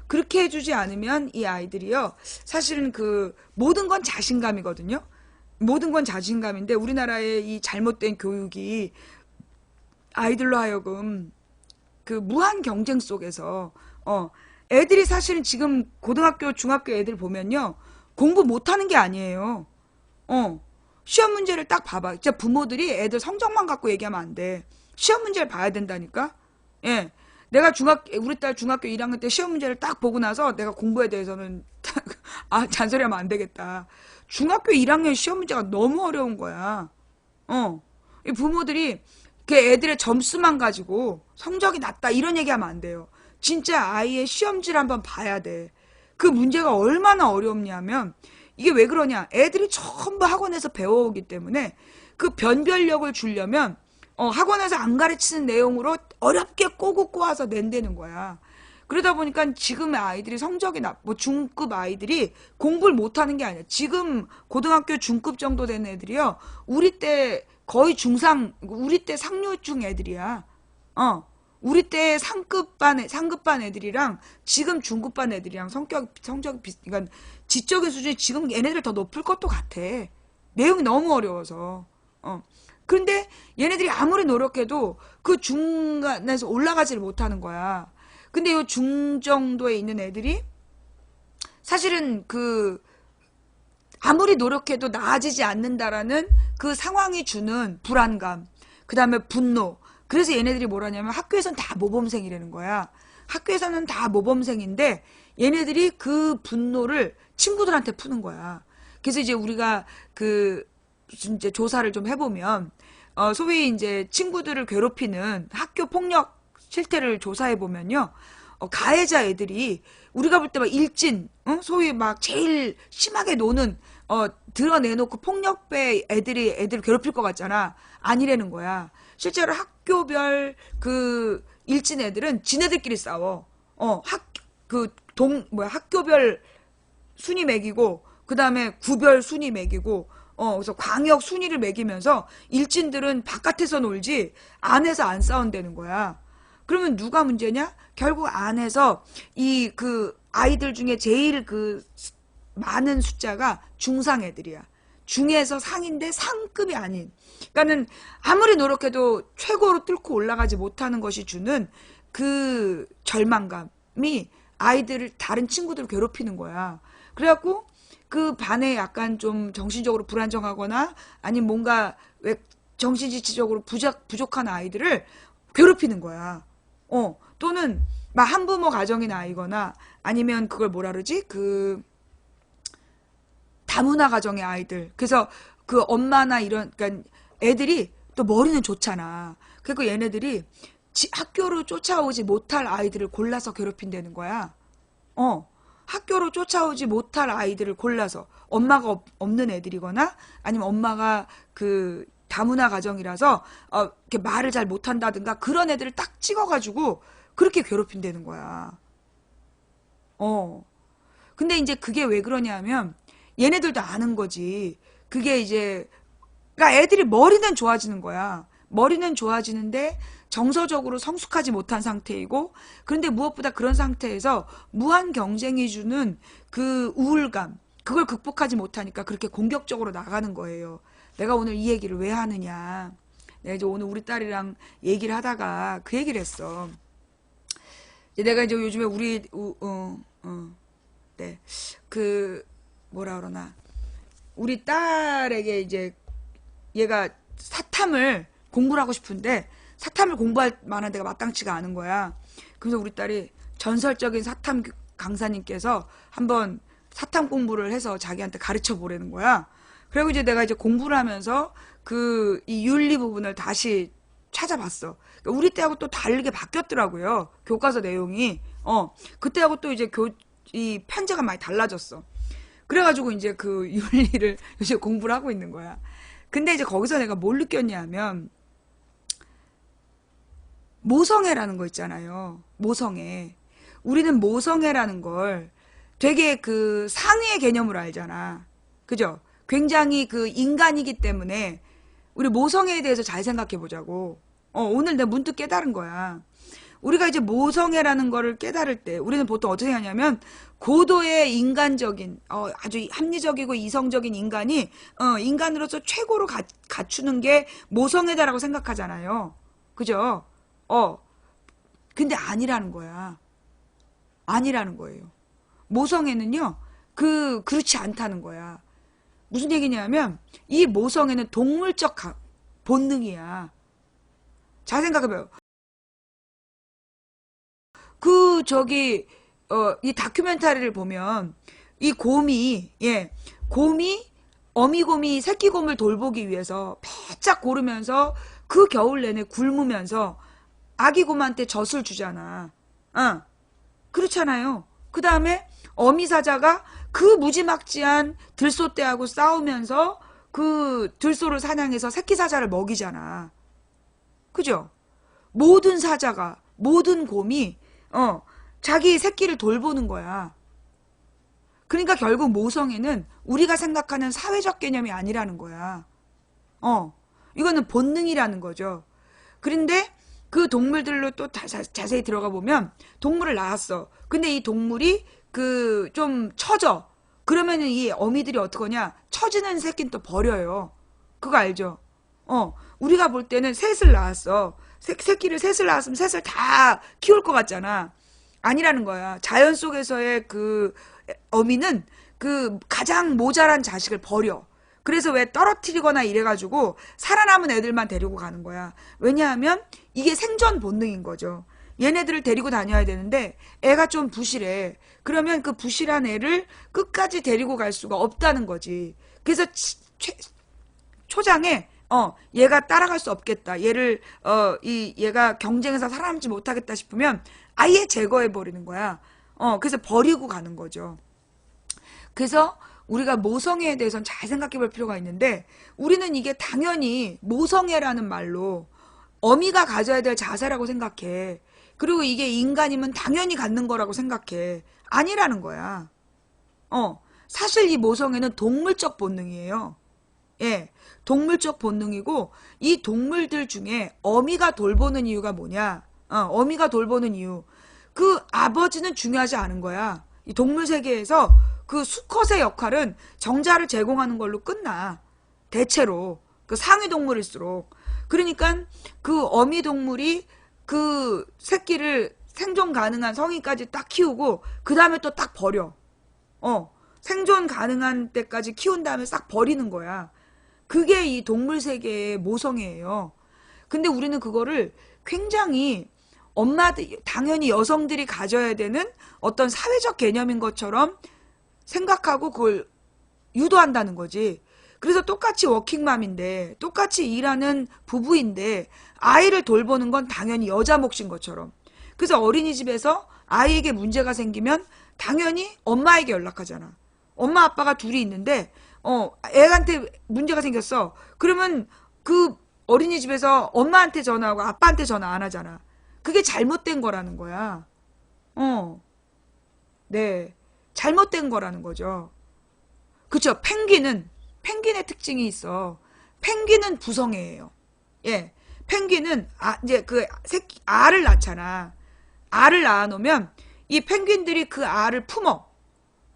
그렇게 해주지 않으면 이 아이들이요, 사실은 그 모든 건 자신감이거든요. 모든 건 자신감인데 우리나라의 이 잘못된 교육이 아이들로 하여금 그 무한 경쟁 속에서 애들이 사실은 지금 고등학교 중학교 애들 보면요, 공부 못하는 게 아니에요. 시험 문제를 딱 봐봐. 진짜 부모들이 애들 성적만 갖고 얘기하면 안 돼. 시험 문제를 봐야 된다니까. 예, 내가 우리 딸 중학교 1학년 때 시험 문제를 딱 보고 나서 내가 공부에 대해서는 잔소리하면 안 되겠다. 중학교 1학년 시험 문제가 너무 어려운 거야. 이 부모들이 그 애들의 점수만 가지고 성적이 낮다 이런 얘기하면 안 돼요. 진짜 아이의 시험지를 한번 봐야 돼. 그 문제가 얼마나 어렵냐면 이게 왜 그러냐? 애들이 전부 학원에서 배워오기 때문에 그 변별력을 주려면 학원에서 안 가르치는 내용으로 어렵게 꼬고 꼬아서 낸다는 거야. 그러다 보니까 지금의 아이들이 성적이 뭐 중급 아이들이 공부를 못하는 게 아니야. 지금 고등학교 중급 정도 된 애들이요. 우리 때 거의 우리 때 상류층 애들이야. 우리 때 상급반 애들이랑 지금 중급반 애들이랑 성적이 그러니까 지적인 수준이 지금 얘네들 더 높을 것도 같아. 내용이 너무 어려워서. 그런데 얘네들이 아무리 노력해도 그 중간에서 올라가지를 못하는 거야. 근데 이 중정도에 있는 애들이 사실은 아무리 노력해도 나아지지 않는다라는 그 상황이 주는 불안감, 그 다음에 분노. 그래서 얘네들이 뭐라냐면 학교에서는 다 모범생이라는 거야. 학교에서는 다 모범생인데 얘네들이 그 분노를 친구들한테 푸는 거야. 그래서 이제 우리가 이제 조사를 좀 해보면 소위 이제 친구들을 괴롭히는 학교 폭력 실태를 조사해 보면요. 가해자 애들이 우리가 볼 때 막 일진, 소위 막 제일 심하게 노는 드러내놓고 폭력배 애들을 괴롭힐 것 같잖아. 아니라는 거야. 실제로 학교별 일진 애들은 지네들끼리 싸워. 학교별 순위 매기고 그 다음에 구별 순위 매기고 그래서 광역 순위를 매기면서 일진들은 바깥에서 놀지 안에서 안 싸운다는 거야. 그러면 누가 문제냐? 결국 안에서 아이들 중에 제일 많은 숫자가 중상 애들이야. 중에서 상인데 상급이 아닌. 그러니까는 아무리 노력해도 최고로 뚫고 올라가지 못하는 것이 주는 그 절망감이 다른 친구들을 괴롭히는 거야. 그래갖고 그 반에 약간 좀 정신적으로 불안정하거나 아니면 뭔가 정신지치적으로 부족한 아이들을 괴롭히는 거야. 또는 막 한부모 가정인 아이거나 아니면 그걸 뭐라 그러지? 다문화 가정의 아이들. 그래서 그 엄마나 그러니까 애들이 또 머리는 좋잖아. 그리고 얘네들이 학교로 쫓아오지 못할 아이들을 골라서 괴롭힌다는 거야. 학교로 쫓아오지 못할 아이들을 골라서 엄마가 없는 애들이거나 아니면 엄마가 다문화 가정이라서 이렇게 말을 잘 못한다든가 그런 애들을 딱 찍어가지고 그렇게 괴롭힌다는 거야. 근데 이제 그게 왜 그러냐면 얘네들도 아는 거지. 그게 이제 그러니까 애들이 머리는 좋아지는 거야. 머리는 좋아지는데 정서적으로 성숙하지 못한 상태이고 그런데 무엇보다 그런 상태에서 무한 경쟁이 주는 그 우울감 그걸 극복하지 못하니까 그렇게 공격적으로 나가는 거예요. 내가 오늘 이 얘기를 왜 하느냐. 내가 이제 오늘 우리 딸이랑 얘기를 하다가 그 얘기를 했어. 내가 이제 요즘에 네. 뭐라 그러나. 우리 딸에게 이제 얘가 사탐을 공부를 하고 싶은데 사탐을 공부할 만한 데가 마땅치가 않은 거야. 그래서 우리 딸이 전설적인 사탐 강사님께서 한번 사탐 공부를 해서 자기한테 가르쳐 보라는 거야. 그리고 이제 내가 이제 공부를 하면서 이 윤리 부분을 다시 찾아봤어. 그러니까 우리 때하고 또 다르게 바뀌었더라고요. 교과서 내용이. 그때하고 또 이제 이 편제가 많이 달라졌어. 그래가지고 이제 그 윤리를 요새 공부를 하고 있는 거야. 근데 이제 거기서 내가 뭘 느꼈냐면 모성애라는 거 있잖아요. 모성애. 우리는 모성애라는 걸 되게 상위의 개념으로 알잖아. 그죠? 굉장히 인간이기 때문에 우리 모성애에 대해서 잘 생각해 보자고. 오늘 내가 문득 깨달은 거야. 우리가 이제 모성애라는 거를 깨달을 때 우리는 보통 어떻게 하냐면 고도의 인간적인 아주 합리적이고 이성적인 인간이 인간으로서 최고로 갖추는 게 모성애다라고 생각하잖아요. 그죠? 근데 아니라는 거야. 아니라는 거예요. 모성애는요. 그렇지 않다는 거야. 무슨 얘기냐면 이 모성애는 동물적 본능이야. 잘 생각해봐요. 이 다큐멘터리를 보면 이 곰이 어미곰이 새끼곰을 돌보기 위해서 배짝 고르면서 그 겨울 내내 굶으면서 아기곰한테 젖을 주잖아. 그렇잖아요. 그 다음에 어미사자가 그 무지막지한 들소떼하고 싸우면서 그 들소를 사냥해서 새끼사자를 먹이잖아. 그죠? 모든 사자가, 모든 곰이, 자기 새끼를 돌보는 거야. 그러니까 결국 모성애는 우리가 생각하는 사회적 개념이 아니라는 거야. 이거는 본능이라는 거죠. 그런데 그 동물들로 또 자세히 들어가 보면 동물을 낳았어. 근데 이 동물이 그 좀 처져. 그러면은 이 어미들이 어떡하냐? 처지는 새끼는 또 버려요. 그거 알죠? 우리가 볼 때는 셋을 낳았어. 새끼를 셋을 낳았으면 셋을 다 키울 것 같잖아. 아니라는 거야. 자연 속에서의 그 어미는 그 가장 모자란 자식을 버려. 그래서 왜 떨어뜨리거나 이래가지고 살아남은 애들만 데리고 가는 거야. 왜냐하면 이게 생존 본능인 거죠. 얘네들을 데리고 다녀야 되는데 애가 좀 부실해. 그러면 그 부실한 애를 끝까지 데리고 갈 수가 없다는 거지. 그래서 초장에 얘가 따라갈 수 없겠다. 얘가 경쟁에서 살아남지 못하겠다 싶으면 아예 제거해 버리는 거야. 그래서 버리고 가는 거죠. 그래서 우리가 모성애에 대해서는 잘 생각해 볼 필요가 있는데 우리는 이게 당연히 모성애라는 말로 어미가 가져야 될 자세라고 생각해. 그리고 이게 인간이면 당연히 갖는 거라고 생각해. 아니라는 거야. 사실 이 모성애는 동물적 본능이에요. 예, 동물적 본능이고 이 동물들 중에 어미가 돌보는 이유가 뭐냐? 어미가 돌보는 이유. 그 아버지는 중요하지 않은 거야. 이 동물 세계에서 그 수컷의 역할은 정자를 제공하는 걸로 끝나. 대체로. 그 상위 동물일수록. 그러니까 그 어미 동물이 그 새끼를 생존 가능한 성인까지 딱 키우고 그 다음에 또 딱 버려. 생존 가능한 때까지 키운 다음에 싹 버리는 거야. 그게 이 동물 세계의 모성애예요. 근데 우리는 그거를 굉장히 엄마들, 당연히 여성들이 가져야 되는 어떤 사회적 개념인 것처럼 생각하고 그걸 유도한다는 거지. 그래서 똑같이 워킹맘인데 똑같이 일하는 부부인데 아이를 돌보는 건 당연히 여자 몫인 것처럼. 그래서 어린이집에서 아이에게 문제가 생기면 당연히 엄마에게 연락하잖아. 엄마 아빠가 둘이 있는데 애한테 문제가 생겼어. 그러면 그 어린이집에서 엄마한테 전화하고 아빠한테 전화 안 하잖아. 그게 잘못된 거라는 거야. 네. 잘못된 거라는 거죠. 그쵸? 펭귄의 특징이 있어. 펭귄은 부성애예요. 예. 펭귄은 이제 그 새끼 알을 낳잖아. 알을 낳아놓으면 이 펭귄들이 그 알을 품어.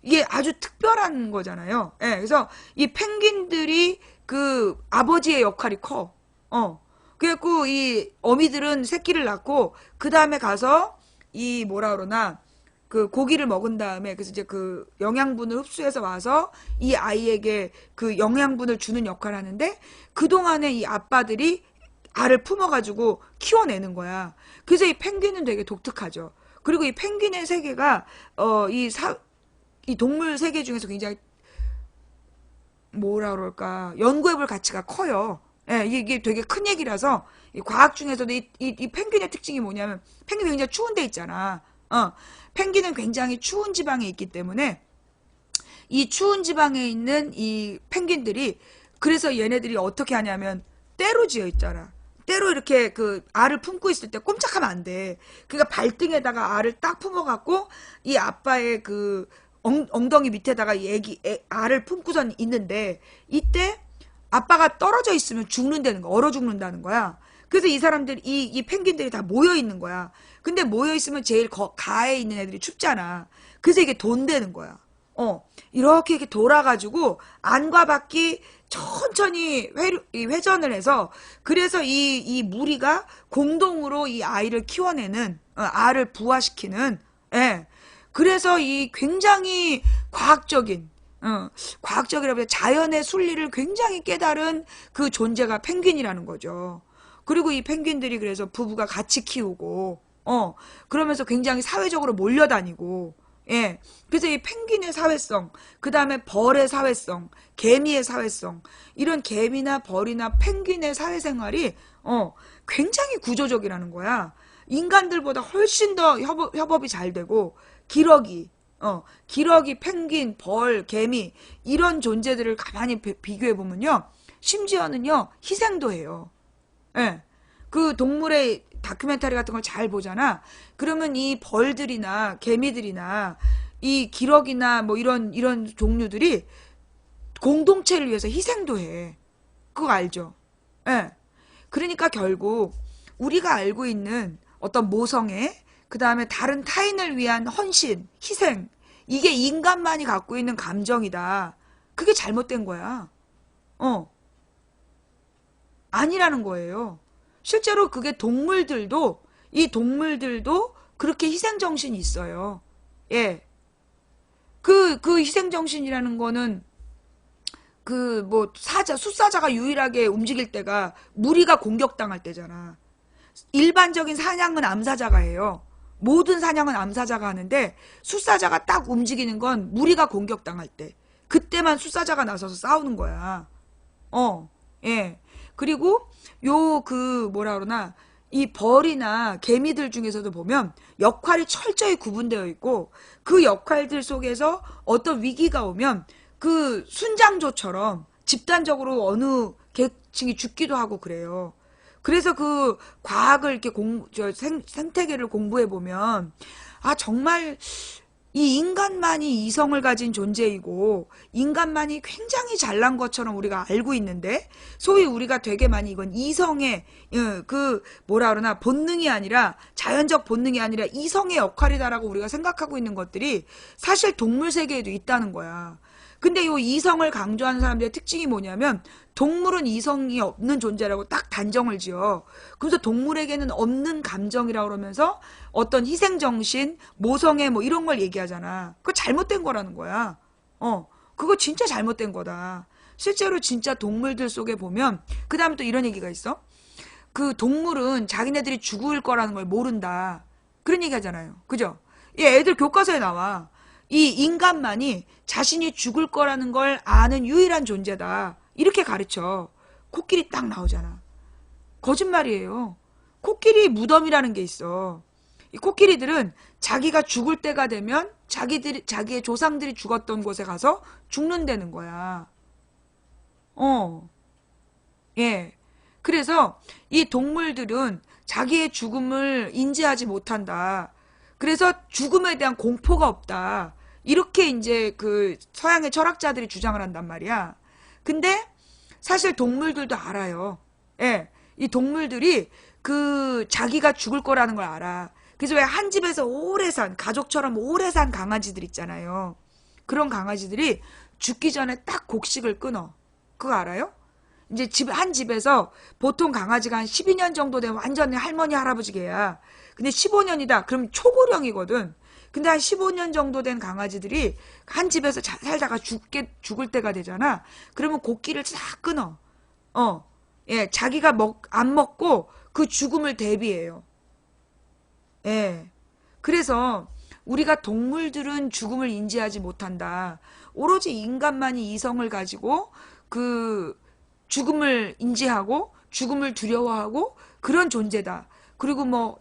이게 아주 특별한 거잖아요. 예. 그래서 이 펭귄들이 그 아버지의 역할이 커. 그래갖고 이 어미들은 새끼를 낳고 그 다음에 가서 이 뭐라 그러나 그 고기를 먹은 다음에 그래서 이제 그 영양분을 흡수해서 와서 이 아이에게 그 영양분을 주는 역할을 하는데 그동안에 이 아빠들이 알을 품어가지고 키워내는 거야. 그래서 이 펭귄은 되게 독특하죠. 그리고 이 펭귄의 세계가 이 동물 세계 중에서 굉장히 뭐라 그럴까 연구해볼 가치가 커요. 예, 이게 되게 큰 얘기라서 이 과학 중에서도 이 펭귄의 특징이 뭐냐면 펭귄이 굉장히 추운 데 있잖아. 펭귄은 굉장히 추운 지방에 있기 때문에 이 추운 지방에 있는 이 펭귄들이 그래서 얘네들이 어떻게 하냐면 떼로 지어 있잖아. 떼로 이렇게 그 알을 품고 있을 때 꼼짝하면 안 돼. 그러니까 발등에다가 알을 딱 품어갖고 이 아빠의 그 엉덩이 밑에다가 알을 품고선 있는데 이때 아빠가 떨어져 있으면 죽는다는 거야. 얼어 죽는다는 거야. 그래서 이 사람들, 이 펭귄들이 다 모여 있는 거야. 근데 모여 있으면 제일 가에 있는 애들이 춥잖아. 그래서 이게 돈되는 거야. 이렇게 돌아가지고 안과 밖이 천천히 회전을 해서 그래서 이 무리가 공동으로 이 아이를 키워내는, 알을 부화시키는, 예. 그래서 이 굉장히 과학적이라고 해서 자연의 순리를 굉장히 깨달은 그 존재가 펭귄이라는 거죠. 그리고 이 펭귄들이 그래서 부부가 같이 키우고, 그러면서 굉장히 사회적으로 몰려다니고, 예. 그래서 이 펭귄의 사회성, 그 다음에 벌의 사회성, 개미의 사회성, 이런 개미나 벌이나 펭귄의 사회생활이, 굉장히 구조적이라는 거야. 인간들보다 훨씬 더 협업이 잘 되고, 기러기, 기러기, 펭귄, 벌, 개미, 이런 존재들을 가만히 비교해보면요. 심지어는요, 희생도 해요. 예. 그 동물의 다큐멘터리 같은 걸 잘 보잖아. 그러면 이 벌들이나 개미들이나 이 기러기나 뭐 이런 종류들이 공동체를 위해서 희생도 해. 그거 알죠? 예. 그러니까 결국 우리가 알고 있는 어떤 모성애, 그 다음에 다른 타인을 위한 헌신, 희생, 이게 인간만이 갖고 있는 감정이다. 그게 잘못된 거야. 어, 아니라는 거예요. 실제로 그게 이 동물들도 그렇게 희생정신이 있어요. 예. 그 희생정신이라는 거는 뭐 숫사자가 유일하게 움직일 때가 무리가 공격당할 때잖아. 일반적인 사냥은 암사자가 해요. 모든 사냥은 암사자가 하는데 숫사자가 딱 움직이는 건 무리가 공격당할 때. 그때만 숫사자가 나서서 싸우는 거야. 예. 그리고 뭐라 그러나 이 벌이나 개미들 중에서도 보면 역할이 철저히 구분되어 있고 그 역할들 속에서 어떤 위기가 오면 그 순장조처럼 집단적으로 어느 계층이 죽기도 하고 그래요. 그래서 그 과학을 이렇게 생태계를 공부해 보면 아 정말 이 인간만이 이성을 가진 존재이고 인간만이 굉장히 잘난 것처럼 우리가 알고 있는데 소위 우리가 되게 많이 이건 이성의 뭐라 그러나 본능이 아니라 자연적 본능이 아니라 이성의 역할이다라고 우리가 생각하고 있는 것들이 사실 동물 세계에도 있다는 거야. 근데 이 이성을 강조하는 사람들의 특징이 뭐냐면 동물은 이성이 없는 존재라고 딱 단정을 지어. 그래서 동물에게는 없는 감정이라고 그러면서 어떤 희생정신, 모성애 뭐 이런 걸 얘기하잖아. 그거 잘못된 거라는 거야. 그거 진짜 잘못된 거다. 실제로 진짜 동물들 속에 보면 그 다음에 또 이런 얘기가 있어. 그 동물은 자기네들이 죽을 거라는 걸 모른다. 그런 얘기 하잖아요. 그죠? 애들 교과서에 나와. 이 인간만이 자신이 죽을 거라는 걸 아는 유일한 존재다. 이렇게 가르쳐. 코끼리 딱 나오잖아. 거짓말이에요. 코끼리 무덤이라는 게 있어. 이 코끼리들은 자기가 죽을 때가 되면 자기의 조상들이 죽었던 곳에 가서 죽는다는 거야. 예. 그래서 이 동물들은 자기의 죽음을 인지하지 못한다. 그래서 죽음에 대한 공포가 없다. 이렇게 이제 그 서양의 철학자들이 주장을 한단 말이야. 근데 사실 동물들도 알아요. 예. 이 동물들이 자기가 죽을 거라는 걸 알아. 그래서 왜 한 집에서 오래 산, 가족처럼 오래 산 강아지들 있잖아요. 그런 강아지들이 죽기 전에 딱 곡식을 끊어. 그거 알아요? 이제 한 집에서 보통 강아지가 한 12년 정도 되면 완전히 할머니, 할아버지 개야. 근데 15년이다. 그럼 초고령이거든. 근데 한 15년 정도 된 강아지들이 한 집에서 살다가 죽을 때가 되잖아. 그러면 곡기를 싹 끊어. 예, 자기가 안 먹고 그 죽음을 대비해요. 예. 그래서 우리가 동물들은 죽음을 인지하지 못한다. 오로지 인간만이 이성을 가지고 죽음을 인지하고 죽음을 두려워하고 그런 존재다. 그리고 뭐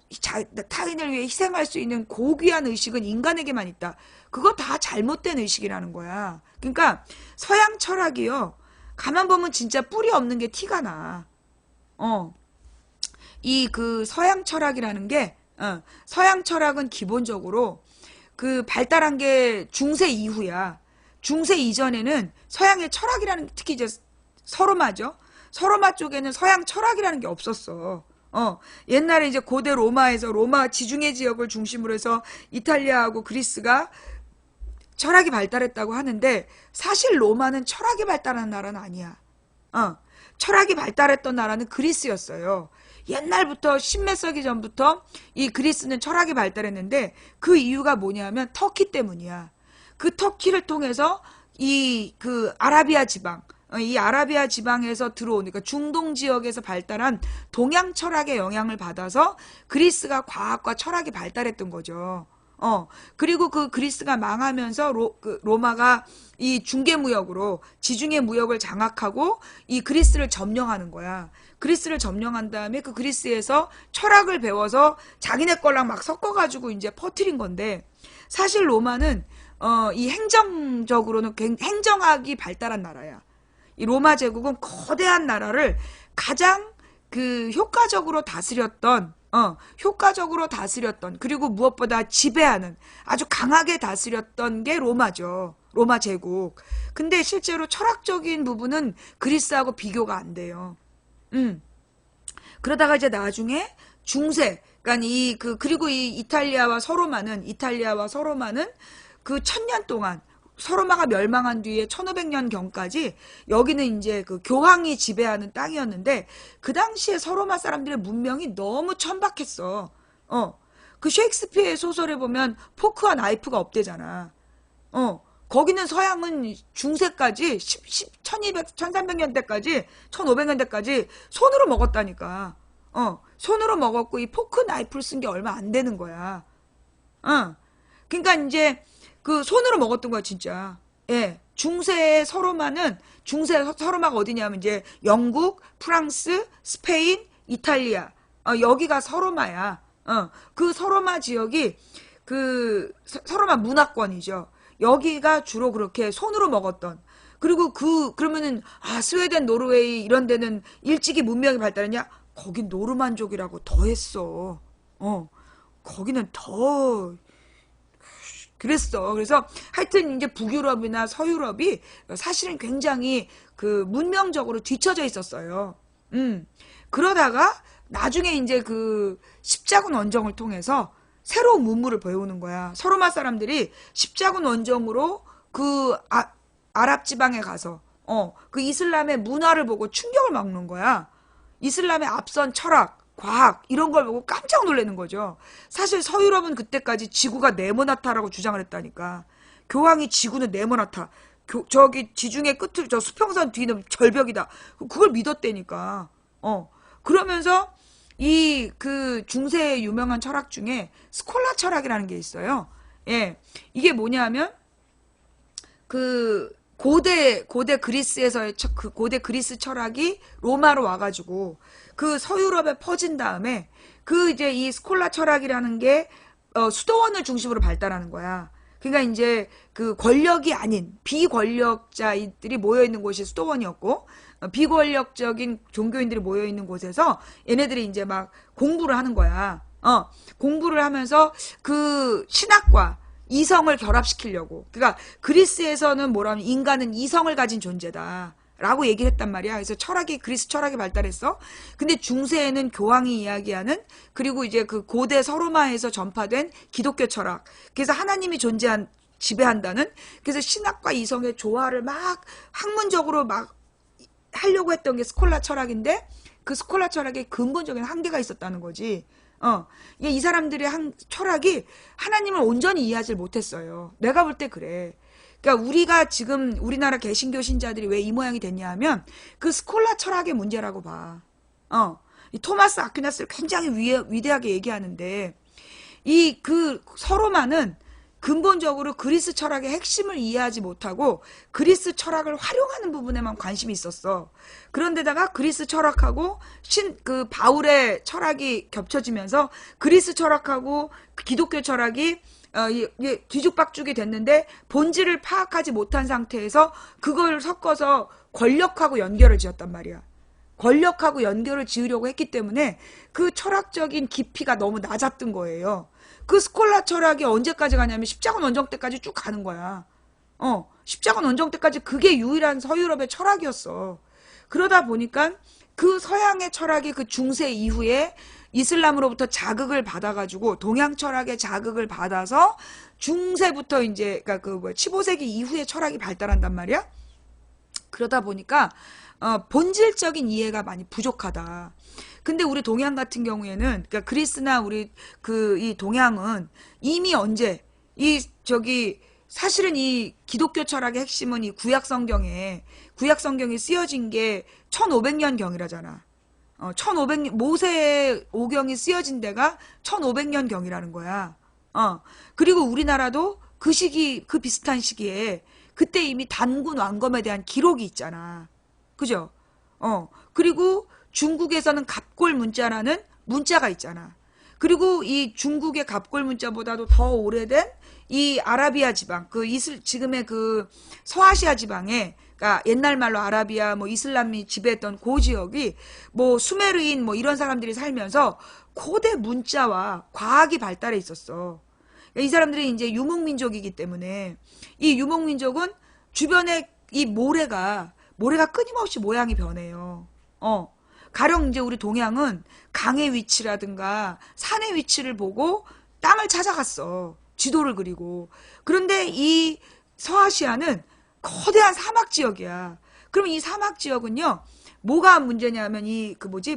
타인을 위해 희생할 수 있는 고귀한 의식은 인간에게만 있다. 그거 다 잘못된 의식이라는 거야. 그러니까 서양 철학이요. 가만 보면 진짜 뿌리 없는 게 티가 나. 서양 철학이라는 게 서양 철학은 기본적으로 발달한 게 중세 이후야. 중세 이전에는 서양의 철학이라는 특히 이제 서로마죠. 서로마 쪽에는 서양 철학이라는 게 없었어. 옛날에 이제 고대 로마에서 로마 지중해 지역을 중심으로 해서 이탈리아하고 그리스가 철학이 발달했다고 하는데 사실 로마는 철학이 발달한 나라는 아니야. 철학이 발달했던 나라는 그리스였어요. 옛날부터 십몇 세기 전부터 이 그리스는 철학이 발달했는데 그 이유가 뭐냐면 터키 때문이야. 그 터키를 통해서 아라비아 지방, 이 아라비아 지방에서 들어오니까 중동 지역에서 발달한 동양 철학의 영향을 받아서 그리스가 과학과 철학이 발달했던 거죠. 그리고 그 그리스가 망하면서 로마가 이 중개 무역으로 지중해 무역을 장악하고 이 그리스를 점령하는 거야. 그리스를 점령한 다음에 그 그리스에서 철학을 배워서 자기네 거랑 막 섞어가지고 이제 퍼뜨린 건데, 사실 로마는 이 행정적으로는 행정학이 발달한 나라야. 이 로마 제국은 거대한 나라를 가장 그 효과적으로 다스렸던, 그리고 무엇보다 지배하는, 아주 강하게 다스렸던 게 로마죠. 로마 제국. 근데 실제로 철학적인 부분은 그리스하고 비교가 안 돼요. 음. 그러다가 이제 나중에 중세, 그러니까 그리고 이 이탈리아와 서로마는 그 1000년 동안, 서로마가 멸망한 뒤에 1500년 경까지 여기는 이제 그 교황이 지배하는 땅이었는데, 그 당시에 서로마 사람들의 문명이 너무 천박했어. 그 셰익스피어의 소설에 보면 포크와 나이프가 없대잖아. 거기는 서양은 중세까지 1300년대까지 1500년대까지 손으로 먹었다니까. 손으로 먹었고 이 포크 나이프를 쓴 게 얼마 안 되는 거야. 그러니까 이제 그 손으로 먹었던 거야, 진짜. 예. 중세 서로마가 어디냐면 이제 영국, 프랑스, 스페인, 이탈리아. 여기가 서로마야. 그 서로마 지역이 그 서로마 문화권이죠. 여기가 주로 그렇게 손으로 먹었던. 그리고 그러면은 스웨덴, 노르웨이 이런 데는 일찍이 문명이 발달했냐? 거긴 노르만족이라고 더 했어. 거기는 더 그랬어. 그래서 하여튼 이제 북유럽이나 서유럽이 사실은 굉장히 그 문명적으로 뒤처져 있었어요. 그러다가 나중에 이제 그 십자군 원정을 통해서 새로운 문물을 배우는 거야. 서로마 사람들이 십자군 원정으로 그 아랍 지방에 가서 그 이슬람의 문화를 보고 충격을 먹는 거야. 이슬람의 앞선 철학, 과학 이런 걸 보고 깜짝 놀라는 거죠. 사실 서유럽은 그때까지 지구가 네모나타라고 주장을 했다니까. 교황이 지구는 네모나타. 저기 지중해 끝을 저 수평선 뒤는 절벽이다. 그걸 믿었대니까. 그러면서 이 그 중세의 유명한 철학 중에 스콜라 철학이라는 게 있어요. 예. 이게 뭐냐면 그 고대 그리스에서의 그 고대 그리스 철학이 로마로 와가지고 그 서유럽에 퍼진 다음에 그 이제 이 스콜라 철학이라는 게 수도원을 중심으로 발달하는 거야. 그러니까 이제 그 권력이 아닌 비권력자들이 모여 있는 곳이 수도원이었고, 비권력적인 종교인들이 모여 있는 곳에서 얘네들이 이제 막 공부를 하는 거야. 공부를 하면서 그 신학과 이성을 결합시키려고. 그러니까 그리스에서는 뭐라면 인간은 이성을 가진 존재다 라고 얘기를 했단 말이야. 그래서 그리스 철학이 발달했어. 근데 중세에는 교황이 이야기하는, 그리고 이제 그 고대 서로마에서 전파된 기독교 철학. 그래서 하나님이 지배한다는, 그래서 신학과 이성의 조화를 막 학문적으로 막 하려고 했던 게 스콜라 철학인데, 그 스콜라 철학에 근본적인 한계가 있었다는 거지. 이 사람들의 철학이 하나님을 온전히 이해하지 못했어요. 내가 볼 때 그래. 그러니까 우리가 지금 우리나라 개신교 신자들이 왜 이 모양이 됐냐 하면 그 스콜라 철학의 문제라고 봐. 이 토마스 아퀴나스를 굉장히 위대하게 얘기하는데, 이 그 서로마는 근본적으로 그리스 철학의 핵심을 이해하지 못하고 그리스 철학을 활용하는 부분에만 관심이 있었어. 그런데다가 그리스 철학하고 그 바울의 철학이 겹쳐지면서 그리스 철학하고 기독교 철학이 뒤죽박죽이 됐는데, 본질을 파악하지 못한 상태에서 그걸 섞어서 권력하고 연결을 지었단 말이야. 권력하고 연결을 지으려고 했기 때문에 그 철학적인 깊이가 너무 낮았던 거예요. 그 스콜라 철학이 언제까지 가냐면 십자군 원정 때까지 쭉 가는 거야. 십자군 원정 때까지 그게 유일한 서유럽의 철학이었어. 그러다 보니까 그 서양의 철학이 그 중세 이후에 이슬람으로부터 자극을 받아가지고 동양 철학의 자극을 받아서 중세부터 이제 그러니까 그 15세기 이후에 철학이 발달한단 말이야. 그러다 보니까 본질적인 이해가 많이 부족하다. 근데 우리 동양 같은 경우에는, 그러니까 그리스나 우리 이 동양은 이미 언제 사실은 이 기독교 철학의 핵심은 이 구약 성경이 쓰여진 게 1500년 경이라잖아. 1500년 모세의 오경이 쓰여진 데가 1500년 경이라는 거야. 그리고 우리나라도 그 비슷한 시기에 그때 이미 단군 왕검에 대한 기록이 있잖아. 그죠? 그리고 중국에서는 갑골 문자라는 문자가 있잖아. 그리고 이 중국의 갑골 문자보다도 더 오래된 이 아라비아 지방, 지금의 그 서아시아 지방에, 그러니까 옛날 말로 아라비아, 뭐 이슬람이 지배했던 그 지역이 뭐 수메르인 뭐 이런 사람들이 살면서 고대 문자와 과학이 발달해 있었어. 이 사람들이 이제 유목민족이기 때문에 이 유목민족은 주변에 이 모래가 끊임없이 모양이 변해요. 가령 이제 우리 동양은 강의 위치라든가 산의 위치를 보고 땅을 찾아갔어. 지도를 그리고. 그런데 이 서아시아는 거대한 사막 지역이야. 그럼 이 사막 지역은요, 뭐가 문제냐면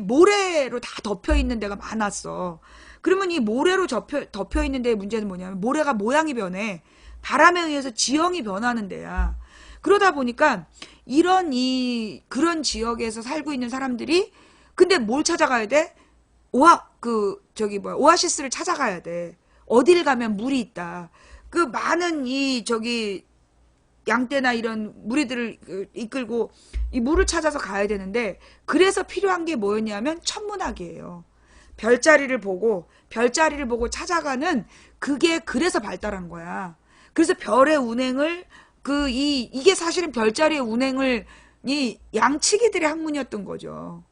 모래로 다 덮여 있는 데가 많았어. 그러면 이 모래로 덮여 있는 데의 문제는 뭐냐면 모래가 모양이 변해. 바람에 의해서 지형이 변하는 데야. 그러다 보니까 그런 지역에서 살고 있는 사람들이 근데 뭘 찾아가야 돼? 오아시스를 찾아가야 돼. 어딜 가면 물이 있다. 그 많은 양떼나 이런 무리들을 이끌고 이 물을 찾아서 가야 되는데, 그래서 필요한 게 뭐였냐면 천문학이에요. 별자리를 보고 찾아가는 그게 그래서 발달한 거야. 그래서 별의 운행을 이게 사실은 별자리의 운행을 이 양치기들의 학문이었던 거죠.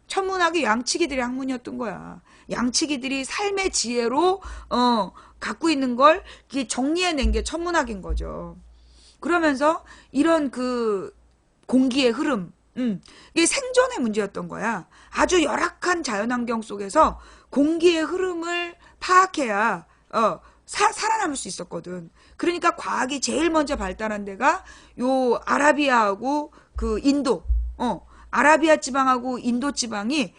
천문학이 양치기들의 학문이었던 거야. 양치기들이 삶의 지혜로 갖고 있는 걸 정리해낸 게 천문학인 거죠. 그러면서 이런 공기의 흐름, 이게 생존의 문제였던 거야. 아주 열악한 자연환경 속에서 공기의 흐름을 파악해야 살아남을 수 있었거든. 그러니까 과학이 제일 먼저 발달한 데가 요 아라비아하고 인도, 아라비아 지방하고 인도 지방이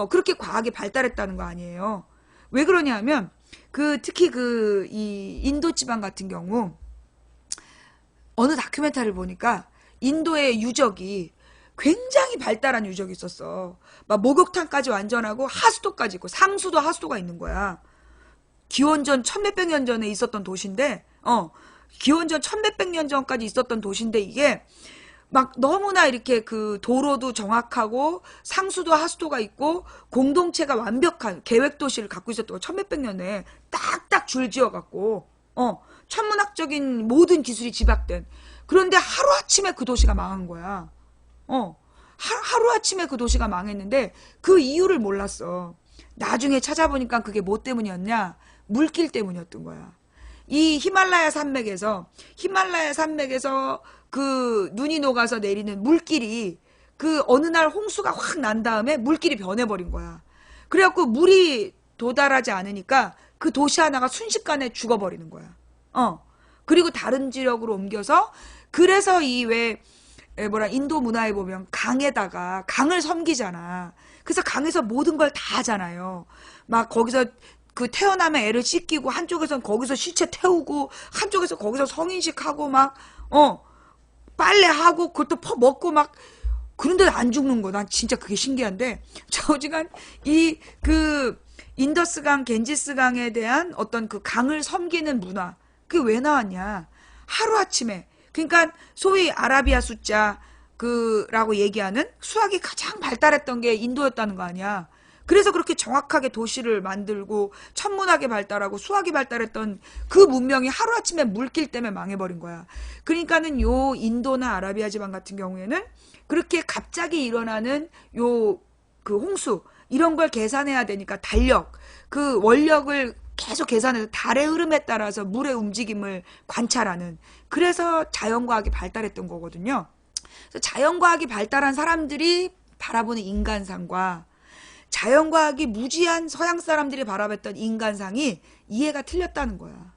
그렇게 과학이 발달했다는 거 아니에요. 왜 그러냐면 특히 이 인도 지방 같은 경우 어느 다큐멘터리를 보니까 인도의 유적이 굉장히 발달한 유적이 있었어. 막 목욕탕까지 완전하고 하수도까지 있고 상수도 하수도가 있는 거야. 기원전 천몇백 년 전에 있었던 도시인데 기원전 천몇백 년 전까지 있었던 도시인데 이게 막 너무나 이렇게 도로도 정확하고 상수도 하수도가 있고 공동체가 완벽한 계획도시를 갖고 있었던 거. 천몇백 년에 딱딱 줄지어갖고 천문학적인 모든 기술이 집약된. 그런데 하루아침에 그 도시가 망한 거야. 하루아침에 그 도시가 망했는데 그 이유를 몰랐어. 나중에 찾아보니까 그게 뭐 때문이었냐? 물길 때문이었던 거야. 이 히말라야 산맥에서 눈이 녹아서 내리는 물길이 어느 날 홍수가 확 난 다음에 물길이 변해버린 거야. 그래갖고 물이 도달하지 않으니까 그 도시 하나가 순식간에 죽어버리는 거야. 그리고 다른 지역으로 옮겨서, 그래서 인도 문화에 보면 강을 섬기잖아. 그래서 강에서 모든 걸 다 하잖아요. 막 거기서 태어나면 애를 씻기고, 한쪽에선 거기서 시체 태우고, 한쪽에서 거기서 성인식하고, 막 빨래하고, 그것도 먹고 막, 그런데 안 죽는 거. 난 진짜 그게 신기한데, 저지간 인더스강, 겐지스강에 대한 어떤 강을 섬기는 문화, 그게 왜 나왔냐? 하루아침에. 그러니까 소위 아라비아 숫자 라고 얘기하는 수학이 가장 발달했던 게 인도였다는 거 아니야. 그래서 그렇게 정확하게 도시를 만들고 천문학이 발달하고 수학이 발달했던 그 문명이 하루아침에 물길 때문에 망해버린 거야. 그러니까는 요 인도나 아라비아 지방 같은 경우에는 그렇게 갑자기 일어나는 홍수 이런 걸 계산해야 되니까 원력을 계속 계산해서 달의 흐름에 따라서 물의 움직임을 관찰하는, 그래서 자연과학이 발달했던 거거든요. 그래서 자연과학이 발달한 사람들이 바라보는 인간상과 자연과학이 무지한 서양 사람들이 바라봤던 인간상이 이해가 틀렸다는 거야.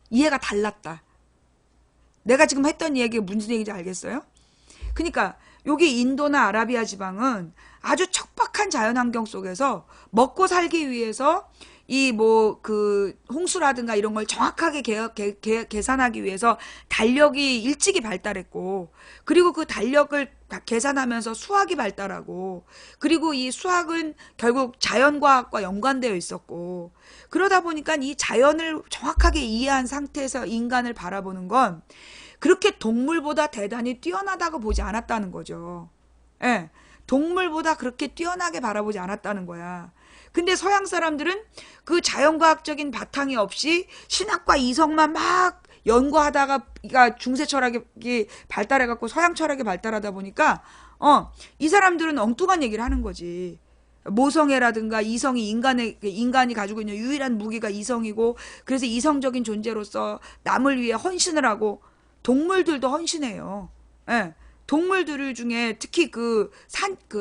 이해가 달랐다. 내가 지금 했던 얘기가 무슨 얘기인지 알겠어요? 그러니까 여기 인도나 아라비아 지방은 아주 척박한 자연환경 속에서 먹고 살기 위해서 홍수라든가 이런 걸 정확하게 계산하기 위해서 달력이 일찍이 발달했고, 그리고 그 달력을 계산하면서 수학이 발달하고, 그리고 이 수학은 결국 자연과학과 연관되어 있었고, 그러다 보니까 이 자연을 정확하게 이해한 상태에서 인간을 바라보는 건 그렇게 동물보다 대단히 뛰어나다고 보지 않았다는 거죠. 예. 동물보다 그렇게 뛰어나게 바라보지 않았다는 거야. 근데 서양 사람들은 그 자연과학적인 바탕이 없이 신학과 이성만 막 연구하다가 그러니까 중세 철학이 발달해갖고 서양 철학이 발달하다 보니까 이 사람들은 엉뚱한 얘기를 하는 거지. 모성애라든가 이성이 인간이 가지고 있는 유일한 무기가 이성이고 그래서 이성적인 존재로서 남을 위해 헌신을 하고 동물들도 헌신해요. 예. 동물들 중에 특히 그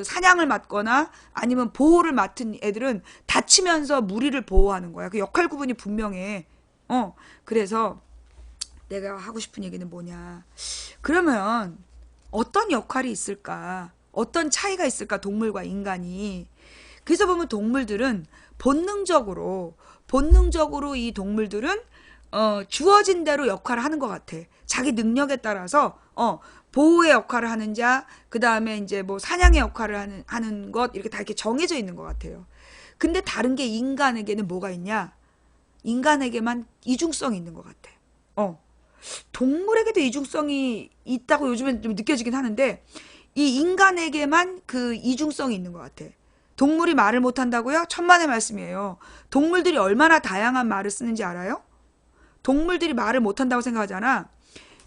사냥을 맡거나 아니면 보호를 맡은 애들은 다치면서 무리를 보호하는 거야. 그 역할 구분이 분명해. 그래서 내가 하고 싶은 얘기는 뭐냐. 그러면 어떤 역할이 있을까? 어떤 차이가 있을까? 동물과 인간이. 그래서 보면 동물들은 본능적으로 이 동물들은 주어진 대로 역할을 하는 것 같아. 자기 능력에 따라서 보호의 역할을 하는 자, 그 다음에 이제 뭐 사냥의 역할을 하는 것 이렇게 다 이렇게 정해져 있는 것 같아요. 근데 다른 게 인간에게는 뭐가 있냐? 인간에게만 이중성이 있는 것 같아. 동물에게도 이중성이 있다고 요즘엔 좀 느껴지긴 하는데 이 인간에게만 그 이중성이 있는 것 같아. 동물이 말을 못한다고요? 천만의 말씀이에요. 동물들이 얼마나 다양한 말을 쓰는지 알아요? 동물들이 말을 못한다고 생각하잖아.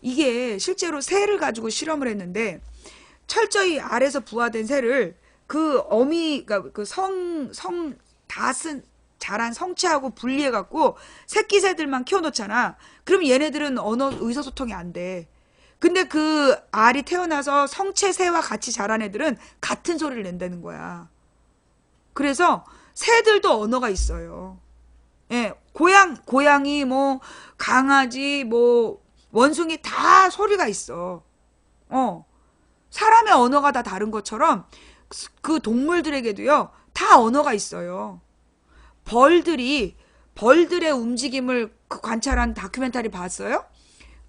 이게 실제로 새를 가지고 실험을 했는데 철저히 알에서 부화된 새를 그 그러니까 그 자란 성체하고 분리해갖고 새끼 새들만 키워놓잖아. 그럼 얘네들은 언어 의사소통이 안 돼. 근데 그 알이 태어나서 성체 새와 같이 자란 애들은 같은 소리를 낸다는 거야. 그래서 새들도 언어가 있어요. 예, 고양이, 뭐, 강아지, 뭐, 원숭이 다 소리가 있어. 사람의 언어가 다 다른 것처럼 그 동물들에게도요, 다 언어가 있어요. 벌들의 움직임을 관찰한 다큐멘터리 봤어요?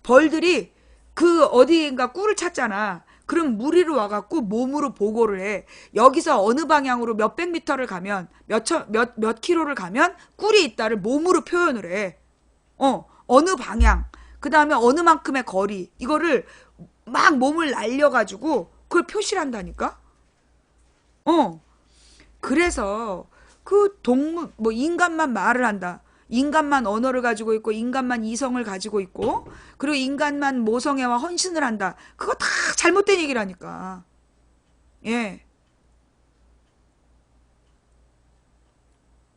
벌들이 그 어디인가 꿀을 찾잖아. 그럼 무리로 와갖고 몸으로 보고를 해. 여기서 어느 방향으로 몇백 미터를 가면 몇 킬로를 가면 꿀이 있다를 몸으로 표현을 해. 어느 방향, 그 다음에 어느 만큼의 거리, 이거를 막 몸을 날려가지고 그걸 표시를 한다니까. 그래서 그 뭐 인간만 말을 한다. 인간만 언어를 가지고 있고 인간만 이성을 가지고 있고 그리고 인간만 모성애와 헌신을 한다. 그거 다 잘못된 얘기라니까. 예.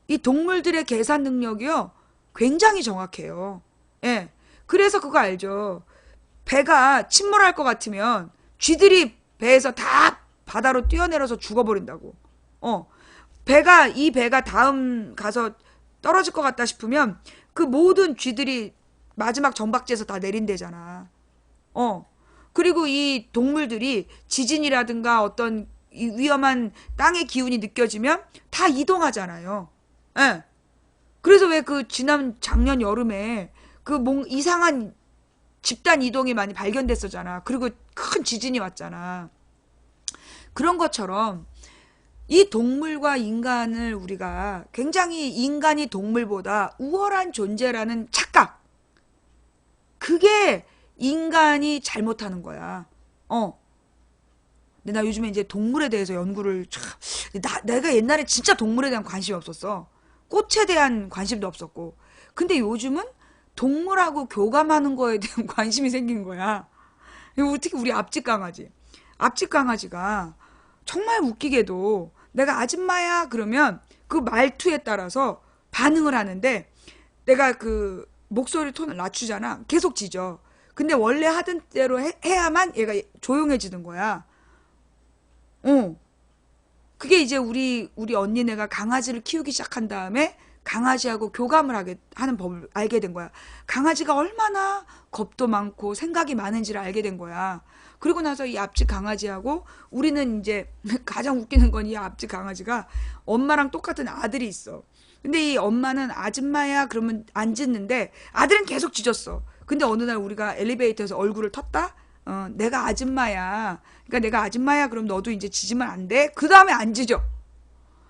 이 동물들의 계산 능력이요. 굉장히 정확해요. 예. 그래서 그거 알죠. 배가 침몰할 것 같으면 쥐들이 배에서 다 바다로 뛰어내려서 죽어버린다고. 이 배가 다음 가서 떨어질 것 같다 싶으면 그 모든 쥐들이 마지막 정박지에서 다 내린대잖아. 그리고 이 동물들이 지진이라든가 어떤 위험한 땅의 기운이 느껴지면 다 이동하잖아요. 예. 그래서 왜 그 작년 여름에 그 이상한 집단 이동이 많이 발견됐었잖아. 그리고 큰 지진이 왔잖아. 그런 것처럼 이 동물과 인간을 우리가 굉장히 인간이 동물보다 우월한 존재라는 착각. 그게 인간이 잘못하는 거야. 근데 나 요즘에 이제 동물에 대해서 연구를 내가 옛날에 진짜 동물에 대한 관심이 없었어. 꽃에 대한 관심도 없었고. 근데 요즘은 동물하고 교감하는 거에 대한 관심이 생긴 거야. 특히 우리 앞집 강아지. 앞집 강아지가 정말 웃기게도 내가 아줌마야 그러면 그 말투에 따라서 반응을 하는데 내가 그 목소리 톤을 낮추잖아. 계속 짖어. 근데 원래 하던 대로 해야만 얘가 조용해지는 거야. 그게 이제 우리 언니네가 강아지를 키우기 시작한 다음에 강아지하고 교감을 하는 법을 알게 된 거야. 강아지가 얼마나 겁도 많고 생각이 많은지를 알게 된 거야. 그리고 나서 이 앞집 강아지하고 우리는 이제 가장 웃기는 건 이 앞집 강아지가 엄마랑 똑같은 아들이 있어. 근데 이 엄마는 아줌마야 그러면 안 짖는데 아들은 계속 짖었어. 근데 어느 날 우리가 엘리베이터에서 얼굴을 텄다? 내가 아줌마야. 그러니까 내가 아줌마야 그럼 너도 이제 짖으면 안 돼? 그 다음에 안 짖어.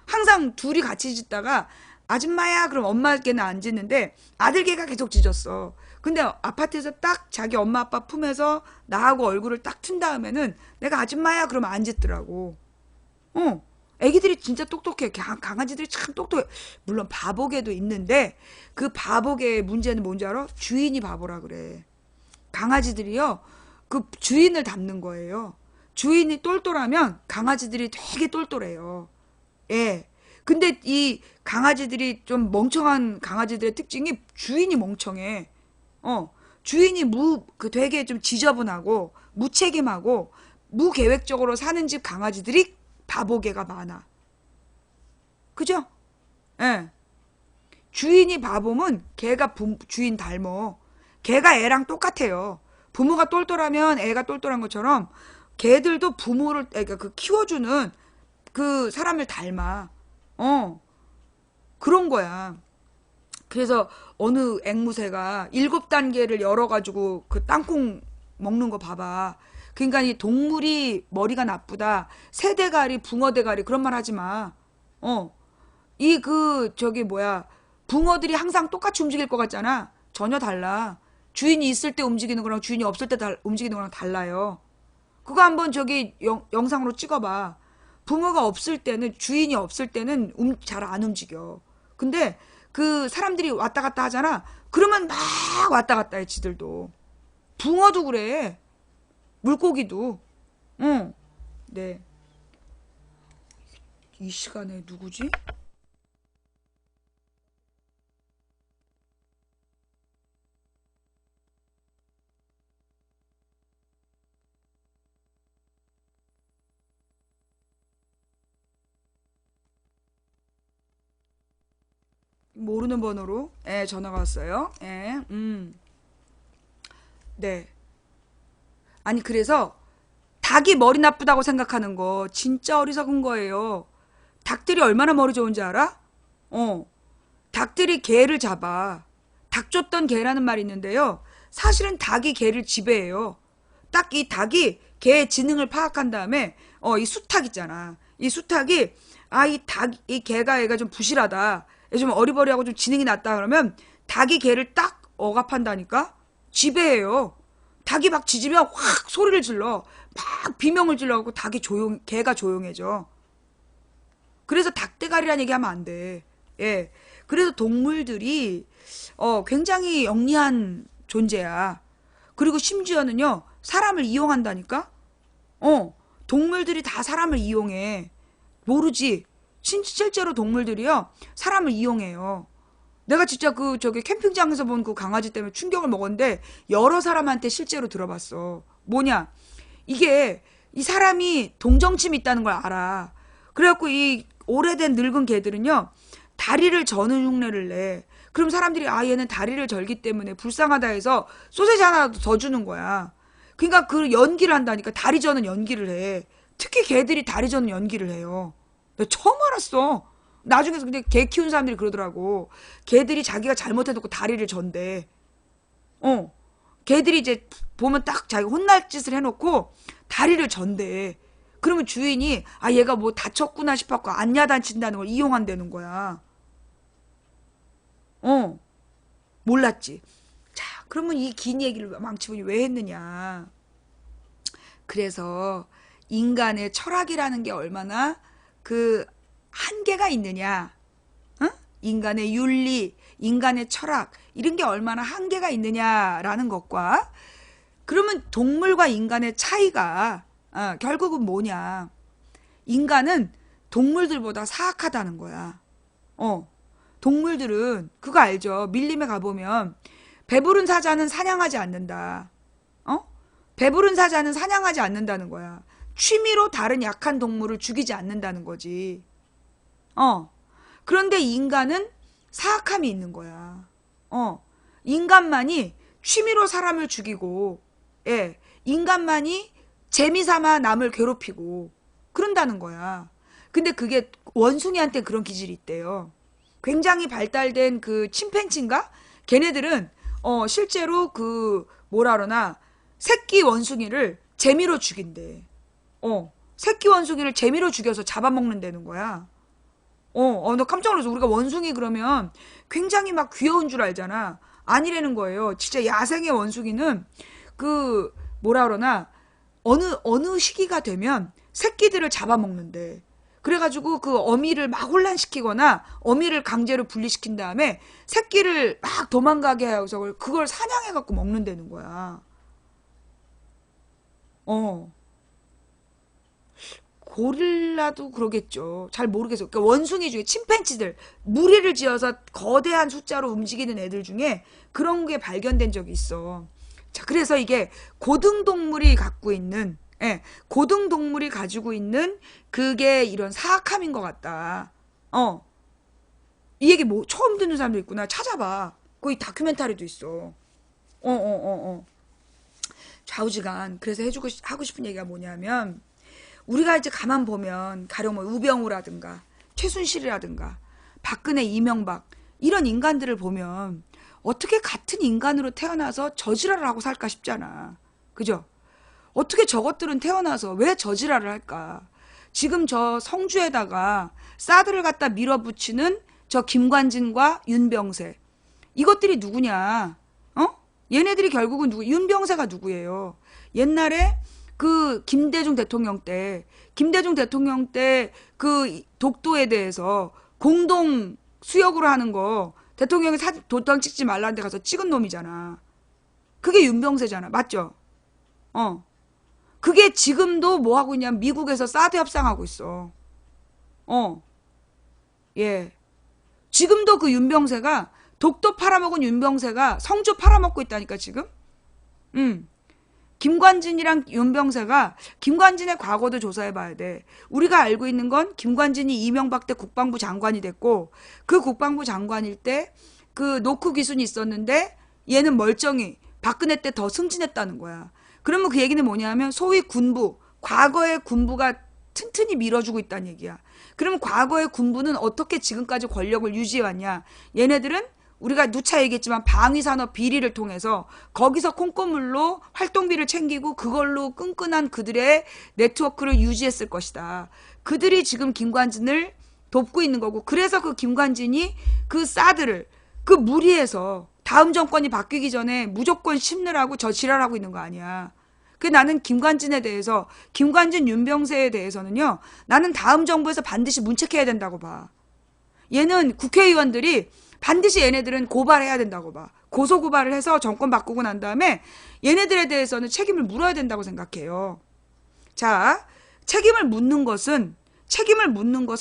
항상 둘이 같이 짖다가 아줌마야 그럼 엄마께는 안 짖는데 아들개가 계속 짖었어. 근데 아파트에서 딱 자기 엄마 아빠 품에서 나하고 얼굴을 딱 튼 다음에는 내가 아줌마야 그러면 안 짖더라고. 어. 애기들이 진짜 똑똑해. 강아지들이 참 똑똑해. 물론 바보개도 있는데 그 바보개의 문제는 뭔지 알아? 주인이 바보라 그래. 강아지들이요. 그 주인을 닮는 거예요. 주인이 똘똘하면 강아지들이 되게 똘똘해요. 예. 근데 이 강아지들이 좀 멍청한 강아지들의 특징이 주인이 멍청해. 주인이 되게 좀 지저분하고 무책임하고 무계획적으로 사는 집 강아지들이 바보개가 많아. 그죠? 예. 주인이 바보면 걔가 주인 닮어. 걔가 애랑 똑같아요. 부모가 똘똘하면 애가 똘똘한 것처럼 걔들도 부모를, 그러니까 그 키워주는 그 사람을 닮아. 어, 그런 거야. 그래서 어느 앵무새가 7단계를 열어가지고 그 땅콩 먹는 거 봐봐. 그러니까 이 동물이 머리가 나쁘다. 새대가리, 붕어대가리 그런 말 하지 마. 어, 저기 뭐야. 붕어들이 항상 똑같이 움직일 것 같잖아. 전혀 달라. 주인이 있을 때 움직이는 거랑 주인이 없을 때 움직이는 거랑 달라요. 그거 한번 저기 영상으로 찍어봐. 부모가 없을 때는, 주인이 없을 때는 잘 안 움직여. 근데 그 사람들이 왔다 갔다 하잖아. 그러면 막 왔다 갔다 해, 지들도. 붕어도 그래. 물고기도. 응. 네. 이 시간에 누구지? 모르는 번호로 전화가 왔어요. 네. 아니, 그래서 닭이 머리 나쁘다고 생각하는 거 진짜 어리석은 거예요. 닭들이 얼마나 머리 좋은지 알아? 어. 닭들이 개를 잡아. 닭 쫓던 개라는 말이 있는데요. 사실은 닭이 개를 지배해요. 딱 이 닭이 개의 지능을 파악한 다음에 이 수탉 있잖아. 이 수탉이 이 개가 얘가 좀 부실하다. 좀 어리버리하고 좀 지능이 낮다 그러면 닭이 개를 딱 억압한다니까? 지배해요. 닭이 막 짖으면 확 소리를 질러. 막 비명을 질러갖고 개가 조용해져. 그래서 닭대가리란 얘기하면 안 돼. 예. 그래서 동물들이 굉장히 영리한 존재야. 그리고 심지어는요, 사람을 이용한다니까? 동물들이 다 사람을 이용해. 모르지? 실제로 동물들이요, 사람을 이용해요. 내가 진짜 저기 캠핑장에서 본 그 강아지 때문에 충격을 먹었는데, 여러 사람한테 실제로 들어봤어. 뭐냐? 이게, 이 사람이 동정심이 있다는 걸 알아. 그래갖고 이 오래된 늙은 개들은요, 다리를 저는 흉내를 내. 그럼 사람들이 얘는 다리를 절기 때문에 불쌍하다 해서 소세지 하나 더 주는 거야. 그러니까 그 연기를 한다니까. 다리 저는 연기를 해. 특히 개들이 다리 저는 연기를 해요. 내가 처음 알았어. 나중에 근데 개 키우는 사람들이 그러더라고. 개들이 자기가 잘못해놓고 다리를 전대. 어. 개들이 이제 보면 딱 자기 혼날 짓을 해놓고 다리를 전대. 그러면 주인이 얘가 뭐 다쳤구나 싶었고 안 야단친다는 걸 이용한다는 거야. 어. 몰랐지. 자, 그러면 이 긴 얘기를 망치분이 왜 했느냐. 그래서 인간의 철학이라는 게 얼마나 그 한계가 있느냐. 어? 인간의 윤리, 인간의 철학 이런 게 얼마나 한계가 있느냐라는 것과 그러면 동물과 인간의 차이가 결국은 뭐냐. 인간은 동물들보다 사악하다는 거야. 동물들은 그거 알죠? 밀림에 가보면 배부른 사자는 사냥하지 않는다. 배부른 사자는 사냥하지 않는다는 거야. 취미로 다른 약한 동물을 죽이지 않는다는 거지. 그런데 인간은 사악함이 있는 거야. 인간만이 취미로 사람을 죽이고, 예, 인간만이 재미삼아 남을 괴롭히고, 그런다는 거야. 근데 그게 원숭이한테 그런 기질이 있대요. 굉장히 발달된 그 침팬지인가? 걔네들은, 실제로 뭐라 그러나, 새끼 원숭이를 재미로 죽인대. 새끼 원숭이를 재미로 죽여서 잡아먹는다는 거야. 너 깜짝 놀랐어. 우리가 원숭이 그러면 굉장히 막 귀여운 줄 알잖아. 아니라는 거예요. 진짜 야생의 원숭이는 뭐라 그러나, 어느 시기가 되면 새끼들을 잡아먹는데. 그래가지고 그 어미를 막 혼란시키거나 어미를 강제로 분리시킨 다음에 새끼를 막 도망가게 해서 그걸 사냥해갖고 먹는다는 거야. 어. 고릴라도 그러겠죠. 잘 모르겠어. 그러니까 원숭이 중에 침팬지들, 무리를 지어서 거대한 숫자로 움직이는 애들 중에 그런 게 발견된 적이 있어. 자, 그래서 이게 고등동물이 갖고 있는, 예, 고등동물이 가지고 있는 그게 이런 사악함인 것 같다. 이 얘기 뭐 처음 듣는 사람도 있구나. 찾아봐. 거기 다큐멘터리도 있어. 좌우지간. 그래서 하고 싶은 얘기가 뭐냐면, 우리가 이제 가만 보면 가령 뭐 우병우라든가 최순실이라든가 박근혜, 이명박 이런 인간들을 보면 어떻게 같은 인간으로 태어나서 저지랄을 하고 살까 싶잖아. 그죠? 어떻게 저것들은 태어나서 왜 저지랄을 할까? 지금 저 성주에다가 사드를 갖다 밀어붙이는 저 김관진과 윤병세 이것들이 누구냐? 얘네들이 결국은 누구? 윤병세가 누구예요? 옛날에 그 김대중 대통령 때 그 독도에 대해서 공동 수역으로 하는 거 대통령이 도장 찍지 말라는 데 가서 찍은 놈이잖아. 그게 윤병세잖아. 맞죠? 그게 지금도 뭐 하고 있냐면 미국에서 사드 협상하고 있어. 예. 지금도 그 윤병세가 독도 팔아먹은 윤병세가 성주 팔아먹고 있다니까 지금? 김관진이랑 윤병세가 김관진의 과거도 조사해봐야 돼. 우리가 알고 있는 건 김관진이 이명박 때 국방부 장관이 됐고 그 국방부 장관일 때 그 노크 기순이 있었는데 얘는 멀쩡히 박근혜 때 더 승진했다는 거야. 그러면 그 얘기는 뭐냐면 소위 군부, 과거의 군부가 튼튼히 밀어주고 있다는 얘기야. 그러면 과거의 군부는 어떻게 지금까지 권력을 유지해왔냐. 얘네들은 우리가 누차 얘기했지만 방위산업 비리를 통해서 거기서 콩고물로 활동비를 챙기고 그걸로 끈끈한 그들의 네트워크를 유지했을 것이다. 그들이 지금 김관진을 돕고 있는 거고 그래서 그 김관진이 그 사드를 그 무리해서 다음 정권이 바뀌기 전에 무조건 심느라고 저 지랄하고 있는 거 아니야. 그 나는 김관진에 대해서 김관진 윤병세에 대해서는요. 나는 다음 정부에서 반드시 문책해야 된다고 봐. 얘는 국회의원들이 반드시 얘네들은 고발해야 된다고 봐. 고소고발을 해서 정권 바꾸고 난 다음에 얘네들에 대해서는 책임을 물어야 된다고 생각해요. 자, 책임을 묻는 것은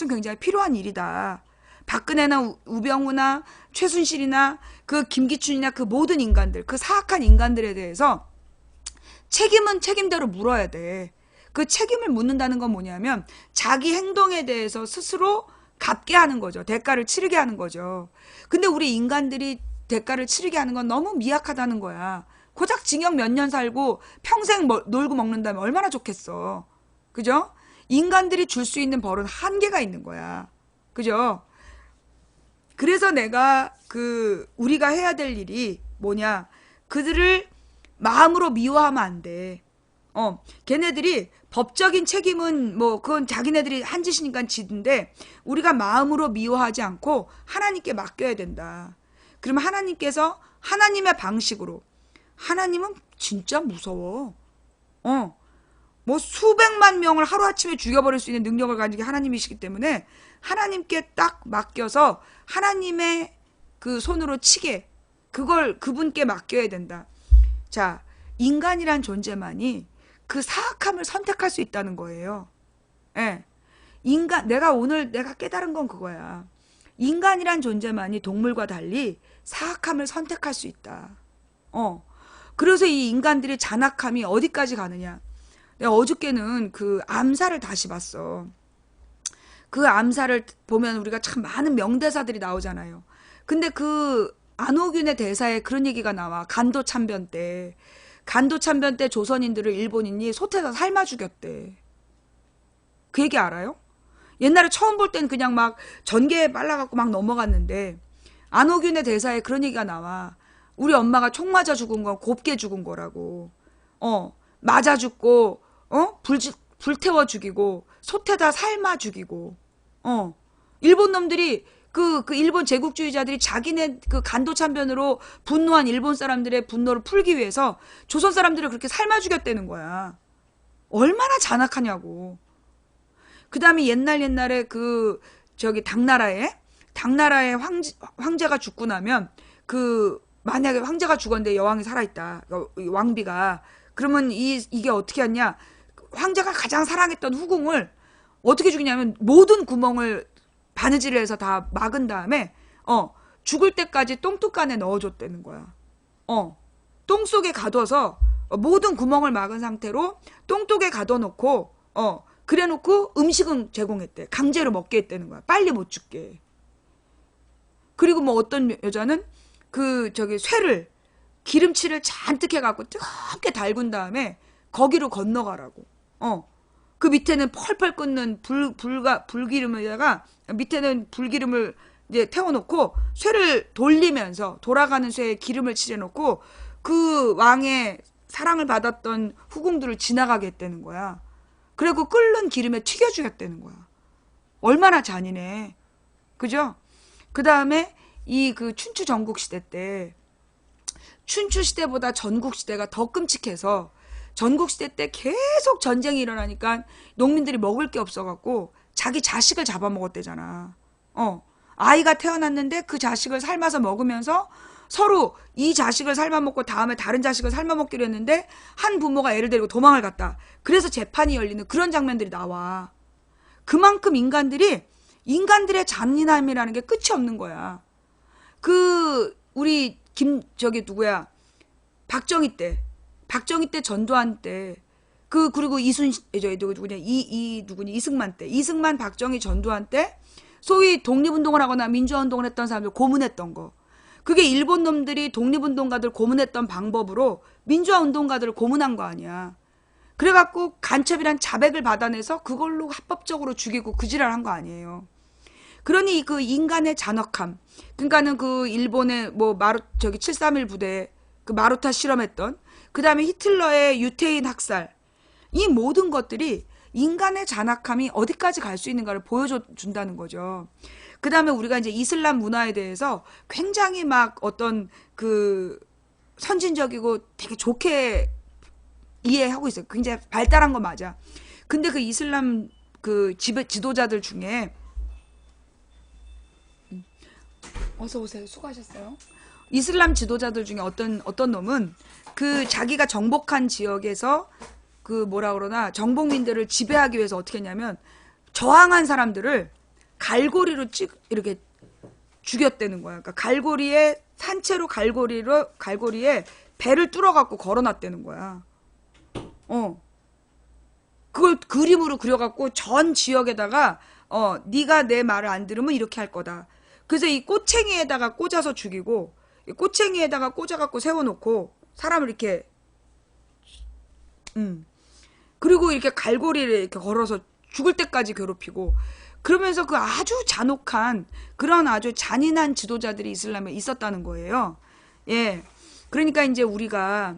굉장히 필요한 일이다. 박근혜나 우병우나 최순실이나 그 김기춘이나 그 모든 인간들, 그 사악한 인간들에 대해서 책임은 책임대로 물어야 돼. 그 책임을 묻는다는 건 뭐냐면 자기 행동에 대해서 스스로 갚게 하는 거죠. 대가를 치르게 하는 거죠. 근데 우리 인간들이 대가를 치르게 하는 건 너무 미약하다는 거야. 고작 징역 몇 년 살고 평생 놀고 먹는다면 얼마나 좋겠어. 그죠? 인간들이 줄 수 있는 벌은 한계가 있는 거야. 그죠? 그래서 내가 우리가 해야 될 일이 뭐냐. 그들을 마음으로 미워하면 안 돼. 걔네들이 법적인 책임은 뭐 그건 자기네들이 한 짓이니까 지는데 우리가 마음으로 미워하지 않고 하나님께 맡겨야 된다. 그러면 하나님께서 하나님의 방식으로 하나님은 진짜 무서워. 뭐 수백만 명을 하루아침에 죽여버릴 수 있는 능력을 가진 게 하나님이시기 때문에 하나님께 딱 맡겨서 하나님의 그 손으로 치게 그걸 그분께 맡겨야 된다. 자, 인간이란 존재만이 그 사악함을 선택할 수 있다는 거예요. 예. 내가 깨달은 건 그거야. 인간이란 존재만이 동물과 달리 사악함을 선택할 수 있다. 그래서 이 인간들의 잔악함이 어디까지 가느냐. 내가 어저께는 그 암살을 다시 봤어. 그 암살을 보면 우리가 참 많은 명대사들이 나오잖아요. 근데 그 안호균의 대사에 그런 얘기가 나와. 간도 참변 때 조선인들을 일본인이 솥에다 삶아 죽였대. 그 얘기 알아요? 옛날에 처음 볼 땐 그냥 막 전개에 빨라갖고 막 넘어갔는데 안호균의 대사에 그런 얘기가 나와. 우리 엄마가 총 맞아 죽은 건 곱게 죽은 거라고. 맞아 죽고 불태워 죽이고 솥에다 삶아 죽이고. 일본 놈들이 그 일본 제국주의자들이 자기네 그 간도 참변으로 분노한 일본 사람들의 분노를 풀기 위해서 조선 사람들을 그렇게 삶아 죽였다는 거야. 얼마나 잔악하냐고. 그 다음에 옛날에 저기 당나라의 황제가 죽고 나면 만약에 황제가 죽었는데 여왕이 살아있다. 왕비가. 그러면 이게 어떻게 하냐. 황제가 가장 사랑했던 후궁을 어떻게 죽이냐면 모든 구멍을 바느질을 해서 다 막은 다음에 죽을 때까지 똥뚝 안에 넣어줬다는 거야. 똥 속에 가둬서 모든 구멍을 막은 상태로 똥뚝에 가둬놓고 그래놓고 음식은 제공했대. 강제로 먹게 했다는 거야. 빨리 못 죽게. 그리고 뭐 어떤 여자는 저기 쇠를 기름칠을 잔뜩 해갖고 뜨겁게 달군 다음에 거기로 건너가라고. 그 밑에는 펄펄 끓는 불기름에다가 밑에는 불기름을 이제 태워놓고 쇠를 돌리면서 돌아가는 쇠에 기름을 칠해놓고 그 왕의 사랑을 받았던 후궁들을 지나가게 했다는 거야. 그리고 끓는 기름에 튀겨주겠다는 거야. 얼마나 잔인해. 그죠? 그 다음에 춘추 전국시대 때 춘추시대보다 전국시대가 더 끔찍해서 전국시대 때 계속 전쟁이 일어나니까 농민들이 먹을 게 없어갖고 자기 자식을 잡아먹었대잖아. 아이가 태어났는데 그 자식을 삶아서 먹으면서 서로 이 자식을 삶아먹고 다음에 다른 자식을 삶아먹기로 했는데 한 부모가 애를 데리고 도망을 갔다. 그래서 재판이 열리는 그런 장면들이 나와. 그만큼 인간들의 잔인함이라는 게 끝이 없는 거야. 우리 누구야? 박정희 때 전두환 때 그리고 이승만 때 이승만 박정희 전두환 때 소위 독립운동을 하거나 민주화운동을 했던 사람들 고문했던 거. 그게 일본 놈들이 독립운동가들 고문했던 방법으로 민주화운동가들을 고문한 거 아니야. 그래갖고 간첩이란 자백을 받아내서 그걸로 합법적으로 죽이고 그 지랄한 거 아니에요. 그러니 그 인간의 잔혹함. 그러니까는 일본의 731 부대 마루타 실험했던 그 다음에 히틀러의 유태인 학살. 이 모든 것들이 인간의 잔악함이 어디까지 갈 수 있는가를 보여준다는 거죠. 그 다음에 우리가 이제 이슬람 문화에 대해서 굉장히 막 어떤 선진적이고 되게 좋게 이해하고 있어요. 굉장히 발달한 거 맞아. 근데 이슬람 지도자들 중에 어서 오세요. 수고하셨어요. 이슬람 지도자들 중에 어떤 놈은 자기가 정복한 지역에서 정복민들을 지배하기 위해서 어떻게 했냐면 저항한 사람들을 갈고리로 이렇게 죽였다는 거야. 그러니까 산채로 갈고리에 배를 뚫어갖고 걸어놨다는 거야. 그걸 그림으로 그려갖고 전 지역에다가 네가 내 말을 안 들으면 이렇게 할 거다. 그래서 이 꼬챙이에다가 꽂아서 죽이고 꼬챙이에다가 꽂아갖고 세워놓고 사람을 이렇게 그리고 이렇게 갈고리를 이렇게 걸어서 죽을 때까지 괴롭히고 그러면서 아주 잔혹한 그런 아주 잔인한 지도자들이 이슬람에 있었다는 거예요. 예. 그러니까 이제 우리가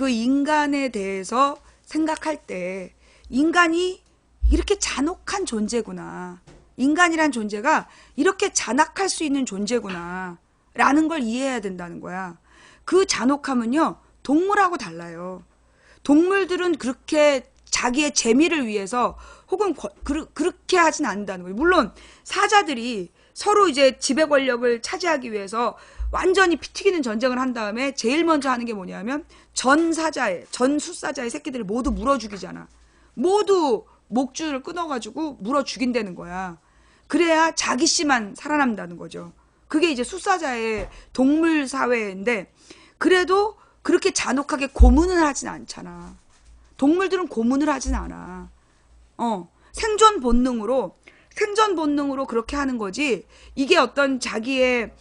인간에 대해서 생각할 때 인간이 이렇게 잔혹한 존재구나. 인간이란 존재가 이렇게 잔악할 수 있는 존재구나 라는 걸 이해해야 된다는 거야. 그 잔혹함은요 동물하고 달라요. 동물들은 그렇게 자기의 재미를 위해서 혹은 그렇게 하진 않는다는 거예요. 물론 사자들이 서로 이제 지배 권력을 차지하기 위해서 완전히 피 튀기는 전쟁을 한 다음에 제일 먼저 하는 게 뭐냐면 전 숫사자의 새끼들을 모두 물어 죽이잖아. 모두 목줄을 끊어가지고 물어 죽인다는 거야. 그래야 자기 씨만 살아남는다는 거죠. 그게 이제 숫사자의 동물 사회인데 그래도 그렇게 잔혹하게 고문을 하진 않잖아. 동물들은 고문을 하진 않아. 생존 본능으로 그렇게 하는 거지. 이게 어떤 자기의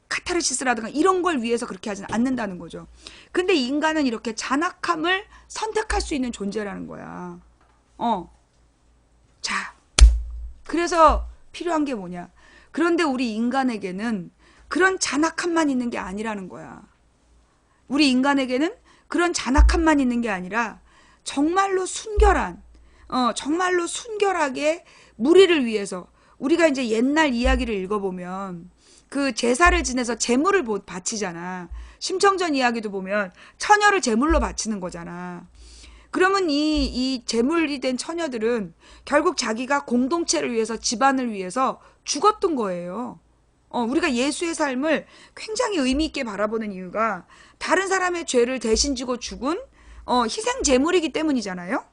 카타르시스라든가 이런 걸 위해서 그렇게 하진 않는다는 거죠. 근데 인간은 이렇게 잔악함을 선택할 수 있는 존재라는 거야. 자, 그래서 필요한 게 뭐냐. 그런데 우리 인간에게는 그런 잔악함만 있는 게 아니라는 거야. 우리 인간에게는 그런 잔악함만 있는 게 아니라 정말로 정말로 순결하게 무리를 위해서 우리가 이제 옛날 이야기를 읽어보면 제사를 지내서 제물을 바치잖아. 심청전 이야기도 보면 처녀를 제물로 바치는 거잖아. 그러면 이 제물이 된 처녀들은 결국 자기가 공동체를 위해서, 집안을 위해서 죽었던 거예요. 우리가 예수의 삶을 굉장히 의미 있게 바라보는 이유가 다른 사람의 죄를 대신 지고 죽은 희생 제물이기 때문이잖아요.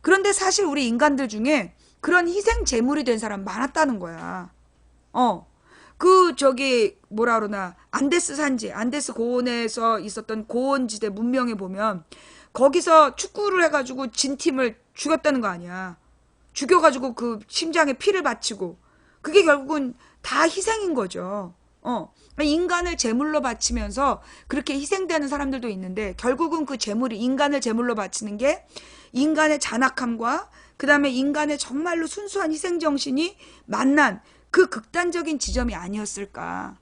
그런데 사실 우리 인간들 중에 그런 희생 제물이 된 사람 많았다는 거야. 뭐라 그러나, 안데스 산지, 안데스 고원에서 있었던 고원지대 문명에 보면 거기서 축구를 해가지고 진 팀을 죽였다는 거 아니야. 죽여가지고 그 심장에 피를 바치고, 그게 결국은 다 희생인 거죠. 인간을 제물로 바치면서 그렇게 희생되는 사람들도 있는데, 결국은 그 제물이, 인간을 제물로 바치는 게 인간의 잔악함과 그 다음에 인간의 정말로 순수한 희생정신이 만난 그 극단적인 지점이 아니었을까.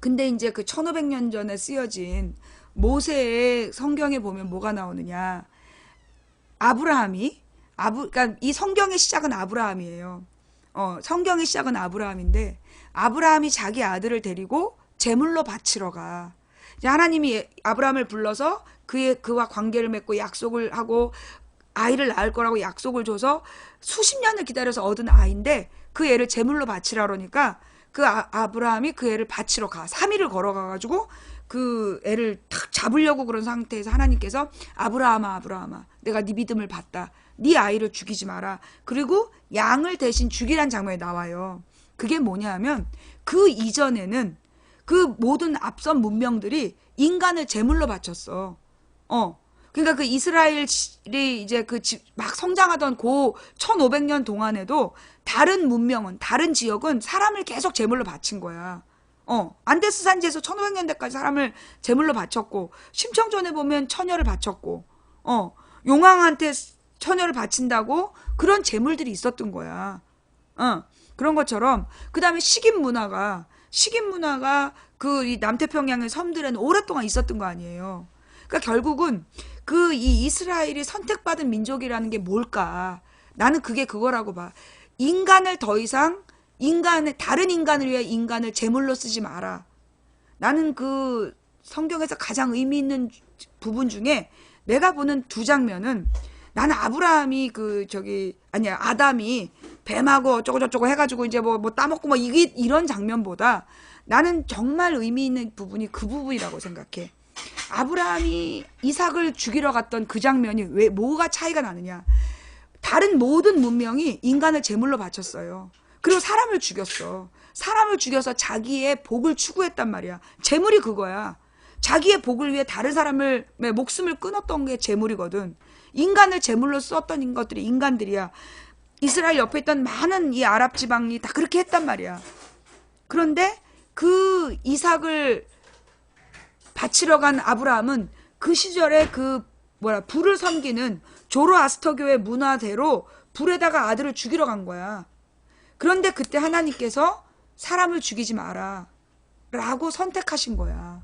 근데 이제 그 1500년 전에 쓰여진 모세의 성경에 보면 뭐가 나오느냐. 그러니까 이 성경의 시작은 아브라함이에요. 성경의 시작은 아브라함인데, 아브라함이 자기 아들을 데리고 제물로 바치러 가. 이제 하나님이 아브라함을 불러서 그와 관계를 맺고 약속을 하고 아이를 낳을 거라고 약속을 줘서 수십 년을 기다려서 얻은 아이인데, 그 애를 제물로 바치라 그러니까 그 아브라함이 그 애를 바치러 가. 3일을 걸어가가지고 그 애를 탁 잡으려고 그런 상태에서 하나님께서 아브라함아, 아브라함아, 내가 네 믿음을 봤다. 네 아이를 죽이지 마라. 그리고 양을 대신 죽이란 장면이 나와요. 그게 뭐냐 하면, 그 이전에는 그 모든 앞선 문명들이 인간을 제물로 바쳤어. 그러니까 그 이스라엘이 이제 막 성장하던 그 1500년 동안에도 다른 문명은, 다른 지역은 사람을 계속 제물로 바친 거야. 안데스 산지에서 1500년대까지 사람을 제물로 바쳤고, 심청전에 보면 처녀를 바쳤고, 용왕한테 처녀를 바친다고 그런 제물들이 있었던 거야. 그런 것처럼, 그 다음에 식인 문화가 이 남태평양의 섬들에는 오랫동안 있었던 거 아니에요. 그러니까 결국은 이 이스라엘이 선택받은 민족이라는 게 뭘까? 나는 그게 그거라고 봐. 인간을 더 이상, 다른 인간을 위해 인간을 제물로 쓰지 마라. 나는 그 성경에서 가장 의미 있는 부분 중에 내가 보는 두 장면은, 나는 아담이 뱀하고 어쩌고저쩌고 해가지고 이제 뭐 따먹고 뭐 이런 장면보다 나는 정말 의미 있는 부분이 그 부분이라고 생각해. 아브라함이 이삭을 죽이러 갔던 그 장면이 뭐가 차이가 나느냐. 다른 모든 문명이 인간을 제물로 바쳤어요. 그리고 사람을 죽였어. 사람을 죽여서 자기의 복을 추구했단 말이야. 제물이 그거야. 자기의 복을 위해 다른 사람의 목숨을 끊었던 게 제물이거든. 인간을 제물로 썼던 것들이 인간들이야. 이스라엘 옆에 있던 많은 이 아랍 지방이 다 그렇게 했단 말이야. 그런데 그 이삭을 바치러 간 아브라함은 그 시절에 불을 섬기는 조로아스터교의 문화대로 불에다가 아들을 죽이러 간 거야. 그런데 그때 하나님께서 사람을 죽이지 마라 라고 선택하신 거야.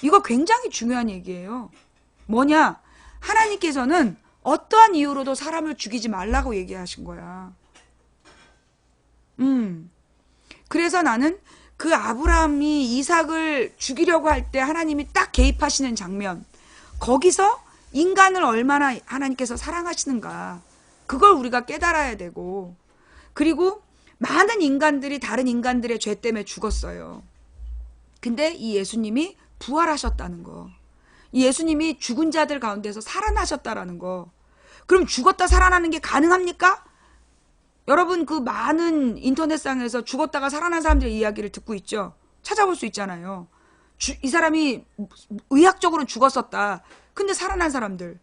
이거 굉장히 중요한 얘기예요. 뭐냐? 하나님께서는 어떠한 이유로도 사람을 죽이지 말라고 얘기하신 거야. 그래서 나는 그 아브라함이 이삭을 죽이려고 할 때 하나님이 딱 개입하시는 장면, 거기서 인간을 얼마나 하나님께서 사랑하시는가, 그걸 우리가 깨달아야 되고, 그리고 많은 인간들이 다른 인간들의 죄 때문에 죽었어요. 근데 이 예수님이 부활하셨다는 거, 이 예수님이 죽은 자들 가운데서 살아나셨다라는 거. 그럼 죽었다 살아나는 게 가능합니까? 여러분, 그 많은 인터넷상에서 죽었다가 살아난 사람들의 이야기를 듣고 있죠. 찾아볼 수 있잖아요. 이 사람이 의학적으로는 죽었었다. 근데 살아난 사람들.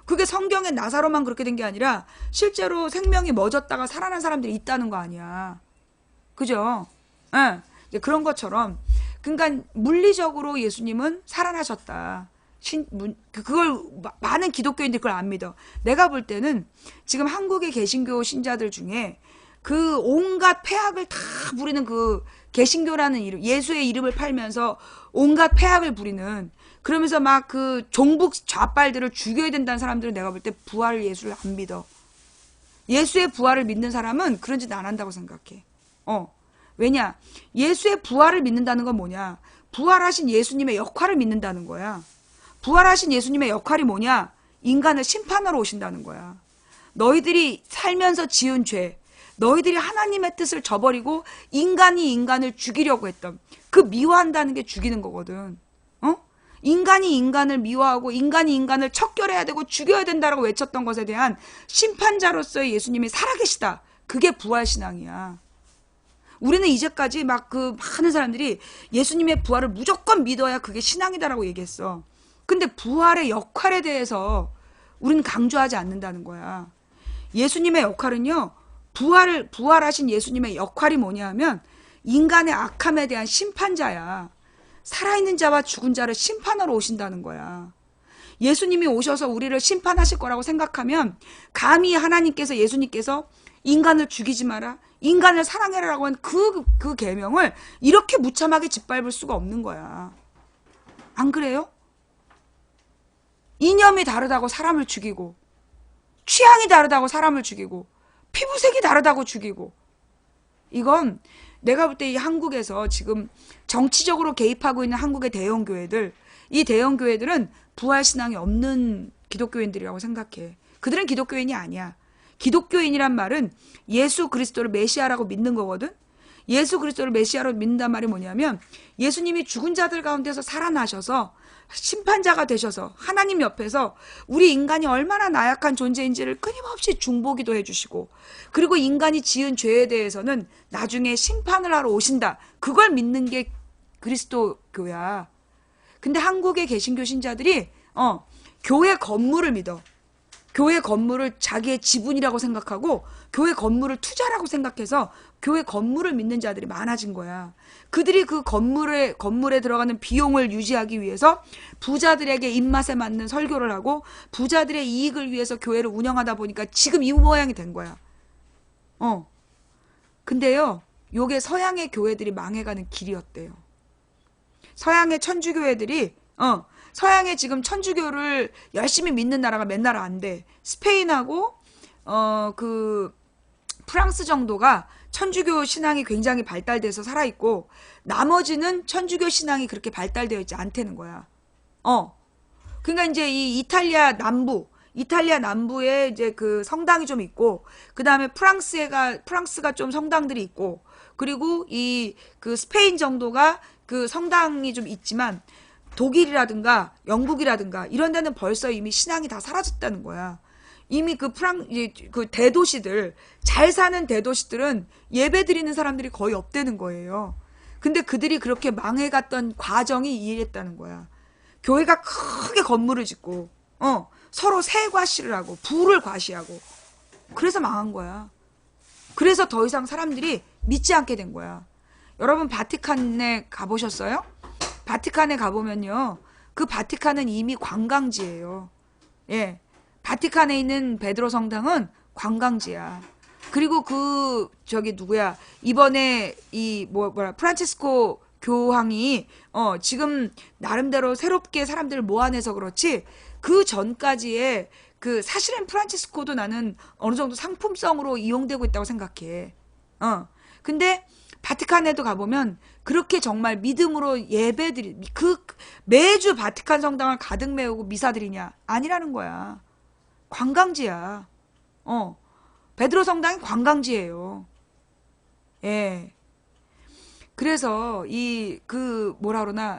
그게 성경의 나사로만 그렇게 된 게 아니라 실제로 생명이 멎었다가 살아난 사람들이 있다는 거 아니야. 그죠? 예. 그런 것처럼, 그러니까 물리적으로 예수님은 살아나셨다. 그걸 많은 기독교인들이 그걸 안 믿어. 내가 볼 때는 지금 한국의 개신교 신자들 중에 그 온갖 폐악을 다 부리는 그 개신교라는 이름, 예수의 이름을 팔면서 온갖 폐악을 부리는, 그러면서 막 그 종북 좌빨들을 죽여야 된다는 사람들은 내가 볼 때 부활 예수를 안 믿어. 예수의 부활을 믿는 사람은 그런 짓 안 한다고 생각해. 왜냐? 예수의 부활을 믿는다는 건 뭐냐? 부활하신 예수님의 역할을 믿는다는 거야. 부활하신 예수님의 역할이 뭐냐? 인간을 심판하러 오신다는 거야. 너희들이 살면서 지은 죄, 너희들이 하나님의 뜻을 저버리고 인간이 인간을 죽이려고 했던 그 미워한다는 게 죽이는 거거든. 인간이 인간을 미워하고 인간이 인간을 척결해야 되고 죽여야 된다라고 외쳤던 것에 대한 심판자로서의 예수님이 살아계시다. 그게 부활신앙이야. 우리는 이제까지 막 그 많은 사람들이 예수님의 부활을 무조건 믿어야 그게 신앙이다라고 얘기했어. 근데 부활의 역할에 대해서 우리는 강조하지 않는다는 거야. 예수님의 역할은요, 부활하신 예수님의 역할이 뭐냐 하면 인간의 악함에 대한 심판자야. 살아있는 자와 죽은 자를 심판하러 오신다는 거야. 예수님이 오셔서 우리를 심판하실 거라고 생각하면 감히 하나님께서, 예수님께서 인간을 죽이지 마라, 인간을 사랑해라라고 한 그 계명을 이렇게 무참하게 짓밟을 수가 없는 거야. 안 그래요? 이념이 다르다고 사람을 죽이고, 취향이 다르다고 사람을 죽이고, 피부색이 다르다고 죽이고, 이건 내가 볼 때 이 한국에서 지금 정치적으로 개입하고 있는 한국의 대형 교회들, 이 대형 교회들은 부활신앙이 없는 기독교인들이라고 생각해. 그들은 기독교인이 아니야. 기독교인이란 말은 예수 그리스도를 메시아라고 믿는 거거든. 예수 그리스도를 메시아로 믿는단 말이 뭐냐면 예수님이 죽은 자들 가운데서 살아나셔서 심판자가 되셔서 하나님 옆에서 우리 인간이 얼마나 나약한 존재인지를 끊임없이 중보기도 해주시고, 그리고 인간이 지은 죄에 대해서는 나중에 심판을 하러 오신다. 그걸 믿는 게 그리스도교야. 근데 한국의 개신교 신자들이 교회 건물을 믿어. 교회 건물을 자기의 지분이라고 생각하고 교회 건물을 투자라고 생각해서 교회 건물을 믿는 자들이 많아진 거야. 그들이 그 건물에 들어가는 비용을 유지하기 위해서 부자들에게 입맛에 맞는 설교를 하고 부자들의 이익을 위해서 교회를 운영하다 보니까 지금 이 모양이 된 거야. 근데요, 요게 서양의 교회들이 망해가는 길이었대요. 서양의 천주교회들이 서양의 지금 천주교를 열심히 믿는 나라가 몇 나라 안 돼. 스페인하고 그 프랑스 정도가 천주교 신앙이 굉장히 발달돼서 살아있고, 나머지는 천주교 신앙이 그렇게 발달되어 있지 않다는 거야. 그러니까 이제 이 이탈리아 남부에 이제 그 성당이 좀 있고, 그 다음에 프랑스가 좀 성당들이 있고, 그리고 이 그 스페인 정도가 그 성당이 좀 있지만, 독일이라든가 영국이라든가 이런 데는 벌써 이미 신앙이 다 사라졌다는 거야. 이미 그 대도시들, 잘 사는 대도시들은 예배 드리는 사람들이 거의 없다는 거예요. 근데 그들이 그렇게 망해갔던 과정이 이랬다는 거야. 교회가 크게 건물을 짓고, 서로 새 과시를 하고, 부를 과시하고, 그래서 망한 거야. 그래서 더 이상 사람들이 믿지 않게 된 거야. 여러분, 바티칸에 가보셨어요? 바티칸에 가보면요, 그 바티칸은 이미 관광지예요. 예. 바티칸에 있는 베드로 성당은 관광지야. 그리고 이번에 프란치스코 교황이 지금 나름대로 새롭게 사람들을 모아내서 그렇지, 그 전까지의 사실은 프란치스코도 나는 어느 정도 상품성으로 이용되고 있다고 생각해. 근데 바티칸에도 가보면 그렇게 정말 믿음으로 예배드리, 매주 바티칸 성당을 가득 메우고 미사드리냐? 아니라는 거야. 관광지야. 베드로 성당이 관광지예요. 예. 그래서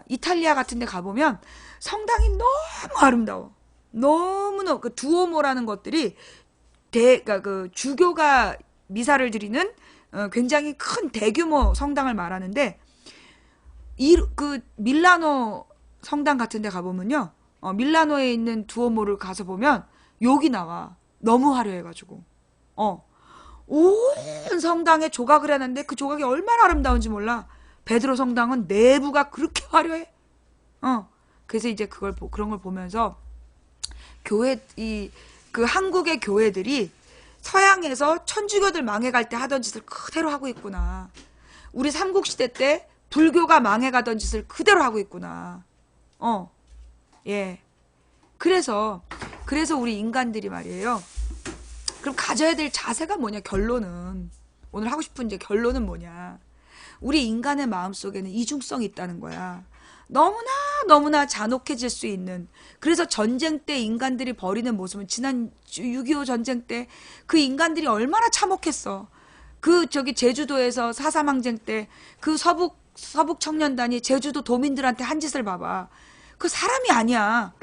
이탈리아 같은 데 가보면 성당이 너무 아름다워. 너무너무 그 두오모라는 것들이 그러니까 그 주교가 미사를 드리는 굉장히 큰 대규모 성당을 말하는데, 그 밀라노 성당 같은 데 가보면요, 밀라노에 있는 두오모를 가서 보면 욕이 나와. 너무 화려해가지고. 온 성당에 조각을 해놨는데 그 조각이 얼마나 아름다운지 몰라. 베드로 성당은 내부가 그렇게 화려해. 그래서 이제 그런 걸 보면서 한국의 교회들이 서양에서 천주교들 망해갈 때 하던 짓을 그대로 하고 있구나. 우리 삼국시대 때 불교가 망해가던 짓을 그대로 하고 있구나. 예. 그래서 우리 인간들이 말이에요. 그럼 가져야 될 자세가 뭐냐, 결론은. 오늘 하고 싶은 이제 결론은 뭐냐. 우리 인간의 마음속에는 이중성이 있다는 거야. 너무나 너무나 잔혹해질 수 있는, 그래서 전쟁 때 인간들이 벌이는 모습은 지난 6.25 전쟁 때 그 인간들이 얼마나 참혹했어. 그 저기 제주도에서 4.3 항쟁 때 그 서북 청년단이 제주도 도민들한테 한 짓을 봐봐. 그 사람이 아니야.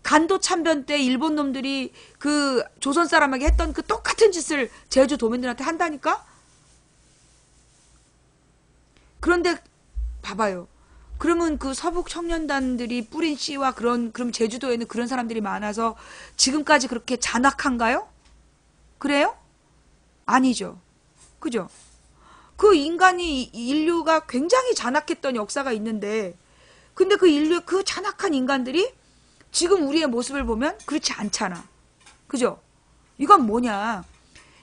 간도 참변 때 일본 놈들이 그 조선 사람에게 했던 그 똑같은 짓을 제주 도민들한테 한다니까? 그런데 봐봐요. 그러면 그 서북 청년단들이 뿌린 씨와 그럼 제주도에는 그런 사람들이 많아서 지금까지 그렇게 잔악한가요? 그래요? 아니죠. 그죠? 그 인류가 굉장히 잔악했던 역사가 있는데, 근데 그 인류의 그 잔악한 인간들이 지금 우리의 모습을 보면 그렇지 않잖아. 그죠? 이건 뭐냐.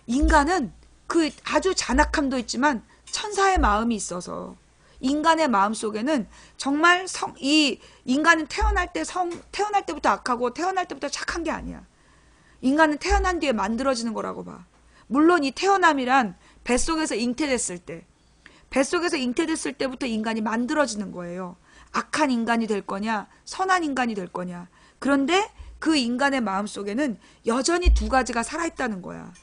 인간은 그 아주 잔악함도 있지만 천사의 마음이 있어서, 인간의 마음 속에는 정말 이 인간은 태어날 때부터 악하고 태어날 때부터 착한 게 아니야. 인간은 태어난 뒤에 만들어지는 거라고 봐. 물론 이 태어남이란 뱃속에서 잉태됐을 때부터 인간이 만들어지는 거예요. 악한 인간이 될 거냐, 선한 인간이 될 거냐. 그런데 그 인간의 마음 속에는 여전히 두 가지가 살아있다는 거야.